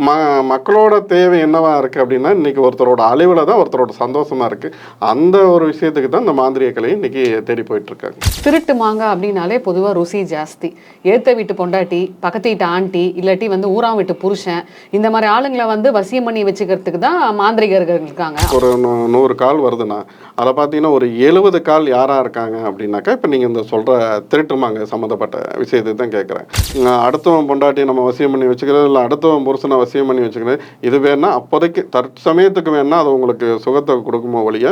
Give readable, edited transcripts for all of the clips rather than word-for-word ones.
ம மக்களோட தேவை என்னவா இருக்குது அப்படின்னா, இன்றைக்கி ஒருத்தரோட அழிவில் தான் ஒருத்தரோட சந்தோஷமாக இருக்குது. அந்த ஒரு விஷயத்துக்கு தான் இந்த மாந்திரிக கலை இன்றைக்கி தேடி போயிட்டுருக்காங்க. திருட்டு மாங்காய் அப்படின்னாலே பொதுவாக ருசி ஜாஸ்தி. ஏற்ற வீட்டு பொண்டாட்டி, பக்கத்து வீட்டு ஆண்டி, இல்லாட்டி ஊராம் வீட்டு புருஷன், இந்த மாதிரி ஆளுங்களை வசியம் பண்ணி வச்சுக்கிறதுக்கு தான் மாந்திரிகர்கள் இருக்காங்க. ஒரு 100 கால் வருதுன்னா அதை பார்த்தீங்கன்னா ஒரு 70 கால் யாராக இருக்காங்க அப்படின்னாக்கா, இப்போ நீங்கள் இந்த சொல்கிற திருட்டுமாங்க சம்மந்தப்பட்ட விஷயத்தை தான் கேட்குறேன். அடுத்தவன் பொண்டாட்டி நம்ம வசியம் பண்ணி வச்சுக்கிறது, இல்லை அடுத்தவன் புருஷனை வசியம் பண்ணி வச்சுக்கிறது, இது வேணா அப்போதைக்கு தற்சமயத்துக்கு வேணா அது உங்களுக்கு சுகத்தை கொடுக்குமோ ஒழிய.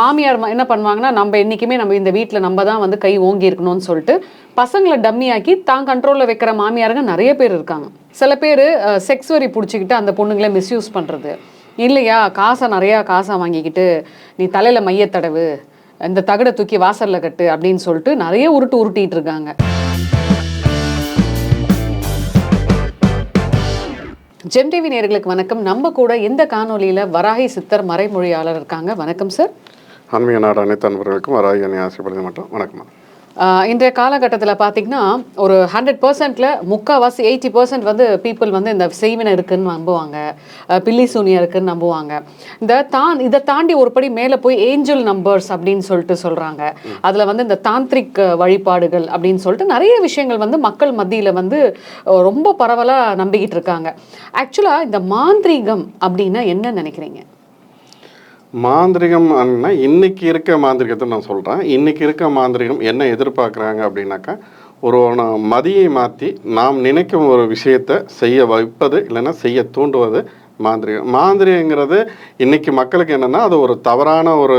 மாமியார் என்ன பண்ணுவாங்கன்னா, நம்ம என்றைக்குமே இந்த வீட்டில் நம்ம தான் கை ஓங்கி இருக்கணும்னு சொல்லிட்டு பசங்களை டம்மியாக்கி தான் கண்ட்ரோலில் வைக்கிற மாமியாருங்க நிறைய பேர் இருக்காங்க. சில பேர் செக்ஸ் வரி பிடிச்சிக்கிட்டு அந்த பொண்ணுங்களை மிஸ்யூஸ் பண்ணுறது இல்லையா, நிறையா காசை வாங்கிக்கிட்டு நீ தலையில் மையத்தடவு, இந்த தகடை தூக்கி வாசலில் கட்டு அப்படின்னு சொல்லிட்டு நிறைய உருட்டிட்டு இருக்காங்க. ஜெம் டிவி நேயர்களுக்கு வணக்கம். நம்ம கூட இந்த காணொலியில் வராகி சித்தர் மறைமொழியாளர் இருக்காங்க. வணக்கம் சார். ஆன்மீக நாடு அனைத்து அன்பர்களுக்கும் வராகி அணி ஆசைப்படுத்த மாட்டோம். வணக்கம். இன்றைய காலகட்டத்தில் பார்த்திங்கன்னா ஒரு 100%ல் முக்கால்வாசி 80% பீப்புள் இந்த செய்வினை இருக்குதுன்னு நம்புவாங்க, பில்லி சூனியம் இருக்குதுன்னு நம்புவாங்க. இதை தாண்டி ஒரு படி மேலே போய் ஏஞ்சல் நம்பர்ஸ் அப்படின்னு சொல்லிட்டு சொல்கிறாங்க. அதில் இந்த தாந்திரிக் வழிபாடுகள் அப்படின்னு சொல்லிட்டு நிறைய விஷயங்கள் மக்கள் மத்தியில் ரொம்ப பரவலாக நம்பிக்கிட்டு இருக்காங்க. ஆக்சுவலாக இந்த மாந்திரீகம் அப்படின்னா என்ன நினைக்கிறீங்க? மாந்திரிகம் அப்படின்னா இன்றைக்கி இருக்க மாந்திரிகத்தை நான் சொல்கிறேன். இன்றைக்கி இருக்க மாந்திரிகம் என்ன எதிர்பார்க்குறாங்க அப்படின்னாக்கா, ஒரு மதியை மாற்றி நாம் நினைக்கும் ஒரு விஷயத்தை செய்ய வைப்பது, இல்லைன்னா செய்ய தூண்டுவது மாந்திரிகம். மாந்திரிகங்கிறது இன்றைக்கி மக்களுக்கு என்னென்னா, அது ஒரு தவறான ஒரு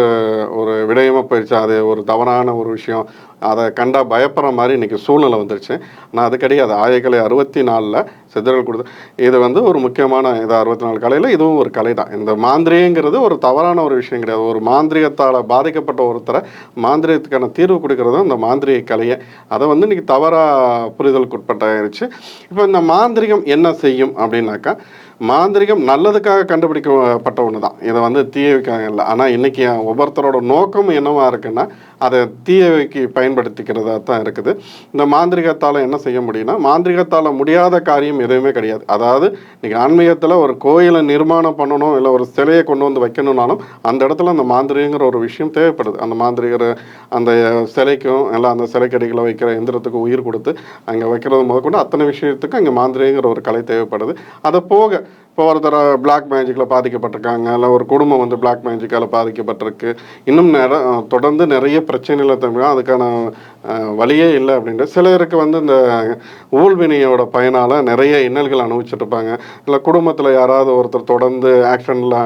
விடயமாக போயிடுச்சு. அது ஒரு தவறான ஒரு விஷயம், அதை கண்டா பயப்படுற மாதிரி இன்றைக்கி சூழ்நிலை வந்துருச்சு. ஆனால் அது கிடையாது. ஆயக்கலை 64 சித்தர்கள் கொடுத்து இது ஒரு முக்கியமான இது 64 கலையில் இதுவும் ஒரு கலை தான். இந்த மாந்திரிகங்கிறது ஒரு தவறான ஒரு விஷயம் கிடையாது. ஒரு மாந்திரிகத்தால் பாதிக்கப்பட்ட ஒருத்தரை மாந்திரிகத்துக்கான தீர்வு கொடுக்கறது இந்த மாந்திரிக கலையை. அதை இன்றைக்கி தவறாக புரிதலுக்கு உட்பட்டாயிருச்சு. இப்போ இந்த மாந்திரிகம் என்ன செய்யும் அப்படின்னாக்கா, மாந்திரிகம் நல்லதுக்காக கண்டுபிடிக்கப்பட்ட ஒன்று தான். இதை தீயவைக்காக இல்லை. ஆனால் இன்றைக்கி ஒவ்வொருத்தரோட நோக்கம் என்னவா இருக்குன்னா, அதை தீயவைக்கு பயன்படுத்திக்கிறதா தான் இருக்குது. இந்த மாந்திரிகத்தால் என்ன செய்ய முடியும்னா, மாந்திரிகத்தால் முடியாத காரியம் எதுவுமே கிடையாது. அதாவது இன்றைக்கி ஆன்மீகத்தில் ஒரு கோயிலை நிர்மாணம் பண்ணணும், இல்லை ஒரு சிலையை கொண்டு வைக்கணும்னாலும் அந்த இடத்துல அந்த மாந்திரிகங்கிற ஒரு விஷயம் தேவைப்படுது. அந்த மாந்திரிகர் அந்த சிலைக்கும் எல்லாம் அந்த சிலைக்கடிகளை வைக்கிற எந்திரத்துக்கு உயிர் கொடுத்து அங்கே வைக்கிறது முதற்கொண்டு அத்தனை விஷயத்துக்கும் அங்கே மாந்திரிகங்கிற ஒரு கலை தேவைப்படுது. அதை போக இப்போ ஒருத்தர் பிளாக் மேஜிக்கில் பாதிக்கப்பட்டிருக்காங்க, இல்லை ஒரு குடும்பம் பிளாக் மேஜிக்கால் பாதிக்கப்பட்டிருக்கு, இன்னும் தொடர்ந்து நிறைய பிரச்சனைகளை தமிழ் அதுக்கான வழியே இல்லை அப்படின்ட்டு சிலருக்கு இந்த ஊழ்வினையோட பயனால் நிறைய இன்னல்கள் அனுபவிச்சுட்ருப்பாங்க. இல்லை குடும்பத்தில் யாராவது ஒருத்தர் தொடர்ந்து ஆக்சிடெண்ட்டில்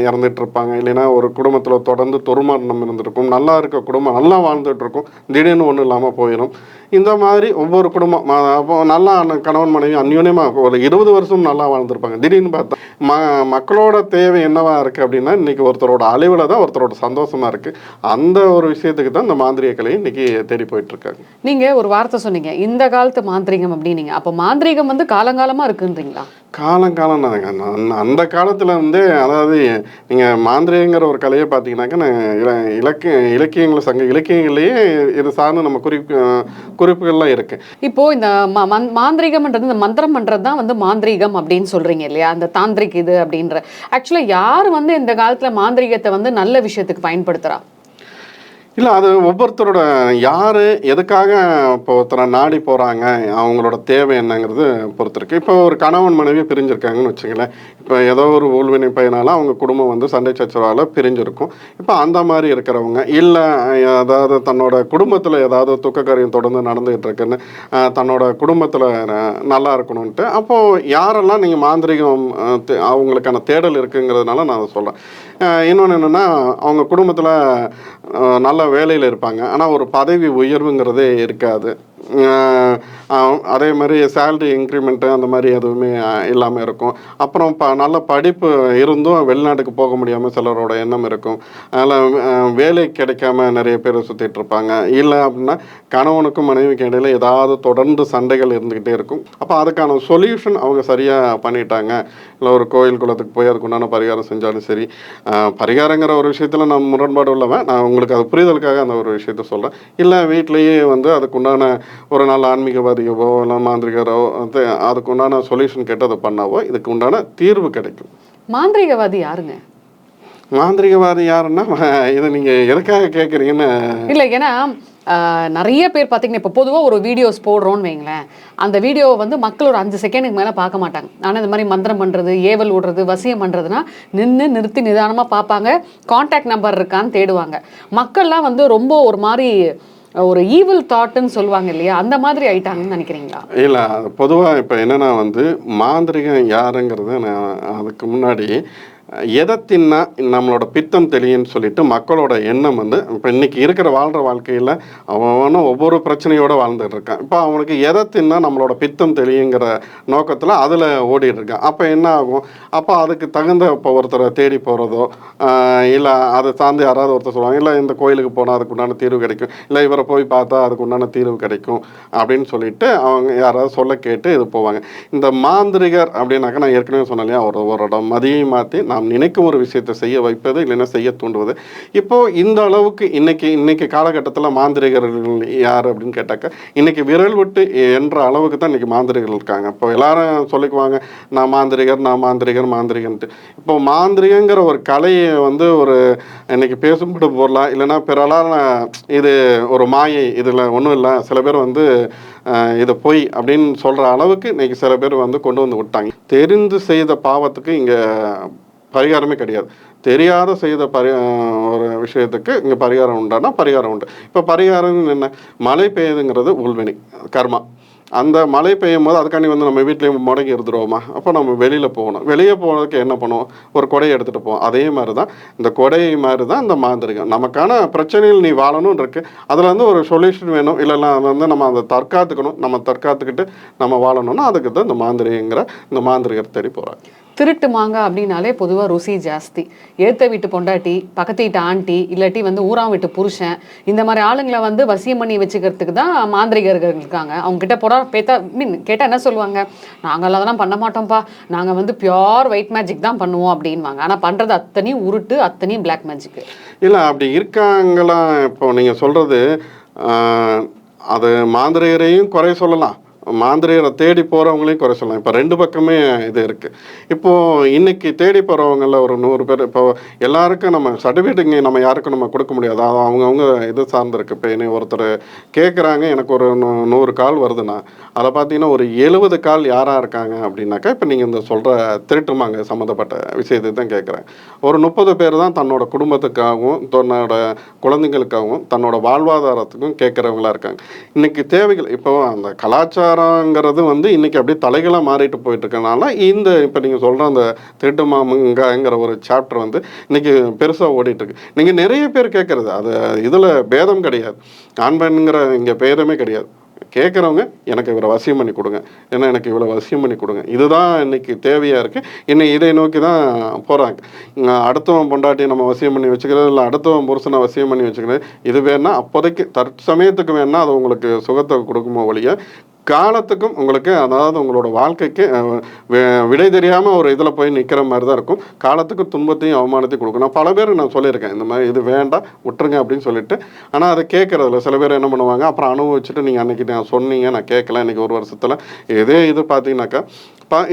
இறந்துட்டுருப்பாங்க, இல்லைன்னா ஒரு குடும்பத்தில் தொடர்ந்து துர்மரணம் இருந்திருக்கும். நல்லா இருக்க குடும்பம் நல்லா வாழ்ந்துட்டுருக்கும், திடீர்னு ஒன்றும் இல்லாமல் போயிடும். இந்த மாதிரி ஒவ்வொரு குடும்பம் அப்போ நல்லா கணவன் மனைவி அந்யோன்யமாக ஒரு 20 வருஷம் நல்லா வாழ்ந்துருப்பாங்க. திடீர்னு பார்த்தா மக்களோட தேவை என்னவா இருக்குது அப்படின்னா, இன்றைக்கி ஒருத்தரோட அழிவில் தான் ஒருத்தரோட சந்தோஷமாக இருக்குது. அந்த ஒரு விஷயத்துக்கு தான் இந்த மாந்திரிக கலை இன்றைக்கி தேடி போயிட்டுருக்காங்க. நீங்கள் ஒரு வார்த்தை சொன்னீங்க, இந்த காலத்து மாந்திரிகம் அப்படின்னீங்க. அப்போ மாந்திரிகம் காலங்காலமாக இருக்குன்றீங்களா? காலங்காலம் தாங்க. அந்த காலத்தில் அதாவது நீங்கள் மாந்திரிகங்கிற ஒரு கலையை பார்த்தீங்கன்னாக்கா, இலக்கியங்கள் சங்க இலக்கியங்கள்லேயே இது சார்ந்து நம்ம குறிப்புகள்லாம் இருக்குது. இப்போது இந்த மாந்திரிகம்ன்றது இந்த மந்திரம் பண்ணுறது தான் மாந்திரிகம் அப்படின்னு சொல்கிறீங்க இல்லையா, அந்த தாந்திரிக் இது அப்படின்ற. ஆக்சுவலாக யார் இந்த காலத்தில் மாந்திரிகத்தை நல்ல விஷயத்துக்கு பயன்படுத்துகிறா? இல்லை, அது ஒவ்வொருத்தரோட யார் எதுக்காக இப்போ ஒருத்தரை நாடி போகிறாங்க, அவங்களோட தேவை என்னங்கிறது பொறுத்திருக்கு. இப்போ ஒரு கணவன் மனைவி பிரிஞ்சிருக்காங்கன்னு வச்சுங்களேன். இப்போ ஏதோ ஒரு ஊழ்வினை பயனால் அவங்க குடும்பம் சண்டை சச்சரவால் பிரிஞ்சிருக்கும். இப்போ அந்த மாதிரி இருக்கிறவங்க, இல்லை அதாவது தன்னோட குடும்பத்தில் ஏதாவது துக்கக்காரியம் தொடர்ந்து நடந்துகிட்டு இருக்குன்னு தன்னோட குடும்பத்தில் நல்லா இருக்கணும்ன்ட்டு, அப்போது யாரெல்லாம் நீங்கள் மாந்திரிகம் அவங்களுக்கான தேடல் இருக்குங்கிறதுனால நான் அதை சொல்கிறேன். இன்னொன்று என்னென்னா, அவங்க குடும்பத்தில் நல்ல வேலையில் இருப்பாங்க, ஆனால் ஒரு பதவி உயர்வுங்கிறதே இருக்காது. அதே மாதிரி சேலரி இன்க்ரிமெண்ட்டு அந்த மாதிரி எதுவுமே இல்லாமல் இருக்கும். அப்புறம் நல்ல படிப்பு இருந்தும் வெளிநாட்டுக்கு போக முடியாமல் சிலரோட எண்ணம் இருக்கும். அதில் வேலை கிடைக்காம நிறைய பேர் சுற்றிட்டு இருப்பாங்க. இல்லை அப்படின்னா கணவனுக்கும் மனைவிக்கு இடையில் ஏதாவது தொடர்ந்து சண்டைகள் இருந்துக்கிட்டே இருக்கும். அப்போ அதுக்கான சொல்யூஷன் அவங்க சரியாக பண்ணிட்டாங்க. இல்லை ஒரு கோயில் குளத்துக்கு போய் அதுக்குண்டான பரிகாரம் செஞ்சாலும் சரி. பரிகாரங்கிற ஒரு விஷயத்தில் நான் முரண்பாடு உள்ளவன், நான் உங்களுக்கு அது புரிதலுக்காக அந்த ஒரு விஷயத்த சொல்கிறேன். இல்லை வீட்லேயே அதுக்குண்டான ஒரு நல்ல ஆன்மீகவாதியவோ இல்லை மாந்திரிகரோ அதுக்கு உண்டான சொல்யூஷன் கேட்டு அதை பண்ணாவோ இதுக்கு உண்டான தீர்வு கிடைக்கும். மாந்திரிகவாதி யாருங்க? மாந்திரிகவாதி யாருன்னா இதை நீங்கள் எதுக்காக கேட்குறீங்கன்னு இல்லை, ஏன்னா நிறைய பேர் பார்த்தீங்கன்னா இப்போ பொதுவாக ஒரு வீடியோஸ் போடுறோன்னு வைங்களேன், அந்த வீடியோவை வந்து மக்கள் ஒரு 5 செகண்டுக்கு மேலே பார்க்க மாட்டாங்க. ஆனால் இந்த மாதிரி மந்திரம் பண்ணுறது, ஏவல் விடுறது, வசியம் பண்ணுறதுனா நிறுத்தி நிதானமாக பார்ப்பாங்க, கான்டாக்ட் நம்பர் இருக்கான்னு தேடுவாங்க. மக்கள்லாம் வந்து ரொம்ப ஒரு மாதிரி ஒரு ஈவில் தாட்டுன்னு சொல்லுவாங்க இல்லையா, அந்த மாதிரி ஆயிட்டாங்கன்னு நினைக்கிறீங்களா? இல்லை, பொதுவாக இப்போ என்னென்னா வந்து மாந்திரிகம் யாருங்கிறது நான் அதுக்கு முன்னாடி எதை தின்னா நம்மளோட பித்தம் தெளியுன்னு சொல்லிட்டு மக்களோட எண்ணம் வந்து இப்போ இன்றைக்கி இருக்கிற வாழ்கிற வாழ்க்கையில் அவனும் ஒவ்வொரு பிரச்சனையோடு வாழ்ந்துட்டு இருக்கான். இப்போ அவனுக்கு எதை தின்னா நம்மளோட பித்தம் தெளியுங்கிற நோக்கத்தில் அதில் ஓடிட்டு இருக்கான். அப்போ என்ன ஆகும், அப்போ அதுக்கு தகுந்த இப்போ ஒருத்தரை தேடி போகிறதோ இல்லை அதை சார்ந்து யாராவது ஒருத்தர் சொல்லுவாங்க, இல்லை இந்த கோயிலுக்கு போனால் அதுக்கு உண்டான தீர்வு கிடைக்கும், இல்லை இவரை போய் பார்த்தா அதுக்கு உண்டான தீர்வு கிடைக்கும் அப்படின்னு சொல்லிட்டு அவங்க யாராவது சொல்ல கேட்டு இது போவாங்க. இந்த மாந்திரிகர் அப்படின்னாக்கா நான் ஏற்கனவே சொன்னேன் இல்லையா, ஒரு மதியை மாற்றி நாம் நினைக்கும் ஒரு விஷயத்தை செய்ய வைப்பது, இல்லைன்னா செய்ய தூண்டுவது. இப்போது இந்த அளவுக்கு இன்னைக்கு காலகட்டத்தில் மாந்திரிகர்கள் யார் அப்படின்னு கேட்டாக்கா இன்னைக்கு விரல் விட்டு என்ற அளவுக்கு தான் இன்னைக்கு மாந்திரிகர்கள் இருக்காங்க. இப்போ எல்லாரும் சொல்லிக்குவாங்க நான் மாந்திரிகன்ட்டு. இப்போ மாந்திரிகங்கிற ஒரு கலையை வந்து ஒரு இன்னைக்கு பேசும்படி போடலாம், இல்லைன்னா பிறலால் இது ஒரு மாயை, இதில் ஒன்றும் இல்லை, சில பேர் வந்து இதை பொய் அப்படின்னு சொல்கிற அளவுக்கு இன்னைக்கு சில பேர் வந்து கொண்டு வந்து விட்டாங்க. தெரிந்து செய்த பாவத்துக்கு இங்கே பரிகாரமே கிடையாது. தெரியாத செய்த ஒரு விஷயத்துக்கு இங்கே பரிகாரம் உண்டானா பரிகாரம் உண்டு. இப்போ பரிகாரம் என்ன, மழை பெய்யுதுங்கிறது உள்வினை கர்மா. அந்த மழை பெய்யும் போது அதுக்காண்டி வந்து நம்ம வீட்லேயும் முடங்கி இருந்துருவோமா, அப்போ நம்ம வெளியில் போகணும். வெளியே போகிறதுக்கு என்ன பண்ணுவோம், ஒரு கொடையை எடுத்துகிட்டு போவோம். அதே மாதிரி தான் இந்த கொடை மாதிரி தான் இந்த மாந்திரிகம். நமக்கான பிரச்சனைகள் நீ வாழணும்னு இருக்குது, அதில் வந்து ஒரு சொல்யூஷன் வேணும், இல்லைன்னா வந்து நம்ம அதை தற்காத்துக்கணும். நம்ம தற்காத்துக்கிட்டு நம்ம வாழணும்னா அதுக்கு தான் இந்த மாந்திரிகர் தேடி போகிறாங்க. திருட்டு மாங்காய் அப்படின்னாலே பொதுவாக ருசி ஜாஸ்தி. ஏற்ற வீட்டு பொண்டாட்டி, பக்கத்து வீட்டு ஆண்டி, இல்லாட்டி வந்து ஊராம் வீட்டு புருஷன், இந்த மாதிரி ஆளுங்களை வந்து வசியம் பண்ணி வச்சுக்கிறதுக்கு தான் மாந்திரிகர்கள் இருக்காங்க. அவங்க கிட்ட போட கேட்டால் என்ன சொல்லுவாங்க, நாங்கள் அதெல்லாம் பண்ண மாட்டோம்ப்பா, நாங்கள் வந்து பியோர் ஒயிட் மேஜிக் தான் பண்ணுவோம் அப்படின்வாங்க. ஆனால் பண்ணுறது அத்தனையும் உருட்டு, அத்தனையும் பிளாக் மேஜிக்கு. இல்லை அப்படி இருக்காங்களா? இப்போ நீங்கள் சொல்கிறது அது மாந்திரிகரையும் குறை சொல்லலாம், மாந்திரிகரை தேடி போகிறவங்களையும் குறை சொல்லலாம். இப்போ 2 பக்கமே இது இருக்குது. இப்போது இன்றைக்கி தேடி போகிறவங்களில் ஒரு 100 பேர், இப்போ எல்லாருக்கும் நம்ம சர்டிஃபிகேட் இங்கே நம்ம யாருக்கும் நம்ம கொடுக்க முடியாது, அவங்கவுங்க இது சார்ந்திருக்கு. இப்போ என்னை ஒருத்தர் கேட்குறாங்க, எனக்கு ஒரு 100 கால் வருதுன்னா அதை பார்த்தீங்கன்னா ஒரு 70 கால் யாராக இருக்காங்க அப்படின்னாக்கா இப்போ நீங்கள் இந்த சொல்கிற திருட்டுமாங்க சம்மந்தப்பட்ட விஷயத்தை தான் கேட்குறாங்க. ஒரு 30 பேர் தான் தன்னோட குடும்பத்துக்காகவும் தன்னோட குழந்தைங்களுக்காகவும் தன்னோட வாழ்வாதாரத்துக்கும் கேட்குறவங்களா இருக்காங்க. இன்றைக்கி தேவைகள் இப்போ அந்த கலாச்சாரங்கிறது வந்து இன்றைக்கி அப்படியே தலைகளாக மாறிட்டு போயிட்டு இருக்கனால இந்த இப்போ நீங்கள் சொல்கிற அந்த திருட்டு மாமங்காங்கிற ஒரு சாப்டர் வந்து இன்றைக்கி பெருசாக ஓடிட்டுருக்கு. நீங்கள் நிறைய பேர் கேட்குறது அது இதில் பேதம் கிடையாது, ஆண் பெண்ணுங்கிற இங்கே பேதமே கிடையாது. கேட்குறவங்க எனக்கு இவரை வசியம் பண்ணி கொடுங்க, ஏன்னா எனக்கு இவ்வளோ வசியம் பண்ணி கொடுங்க, இதுதான் இன்றைக்கி தேவையாக இருக்குது. இன்னும் இதை நோக்கி தான் போகிறாங்க. அடுத்தவன் பொண்டாட்டி நம்ம வசியம் பண்ணி வச்சுக்கிறது, இல்லை அடுத்தவன் புருஷனை வசியம் பண்ணி வச்சுக்கிறது, இது வேணா அப்போதைக்கு தற்சமயத்துக்கு வேணா அது உங்களுக்கு சுகத்தை கொடுக்குமோ ஒழிய காலத்துக்கும் உங்களுக்கு, அதாவது உங்களோட வாழ்க்கைக்கு விடை தெரியாமல் ஒரு இதில் போய் நிற்கிற மாதிரி தான் இருக்கும். காலத்துக்கு துன்பத்தையும் அவமானத்தையும் கொடுக்கும். நான் பல பேர் நான் சொல்லியிருக்கேன் இந்த மாதிரி இது வேண்டாம் விட்டுருங்க அப்படின்னு சொல்லிட்டு. ஆனால் அதை கேட்குறதில்ல. சில பேர் என்ன பண்ணுவாங்க, அப்புறம் அனுபவிச்சுட்டு நீங்கள் அன்றைக்கி நான் சொன்னீங்க நான் கேட்கல, இன்றைக்கி ஒரு வருஷத்தில் இதே இது பார்த்தீங்கன்னாக்கா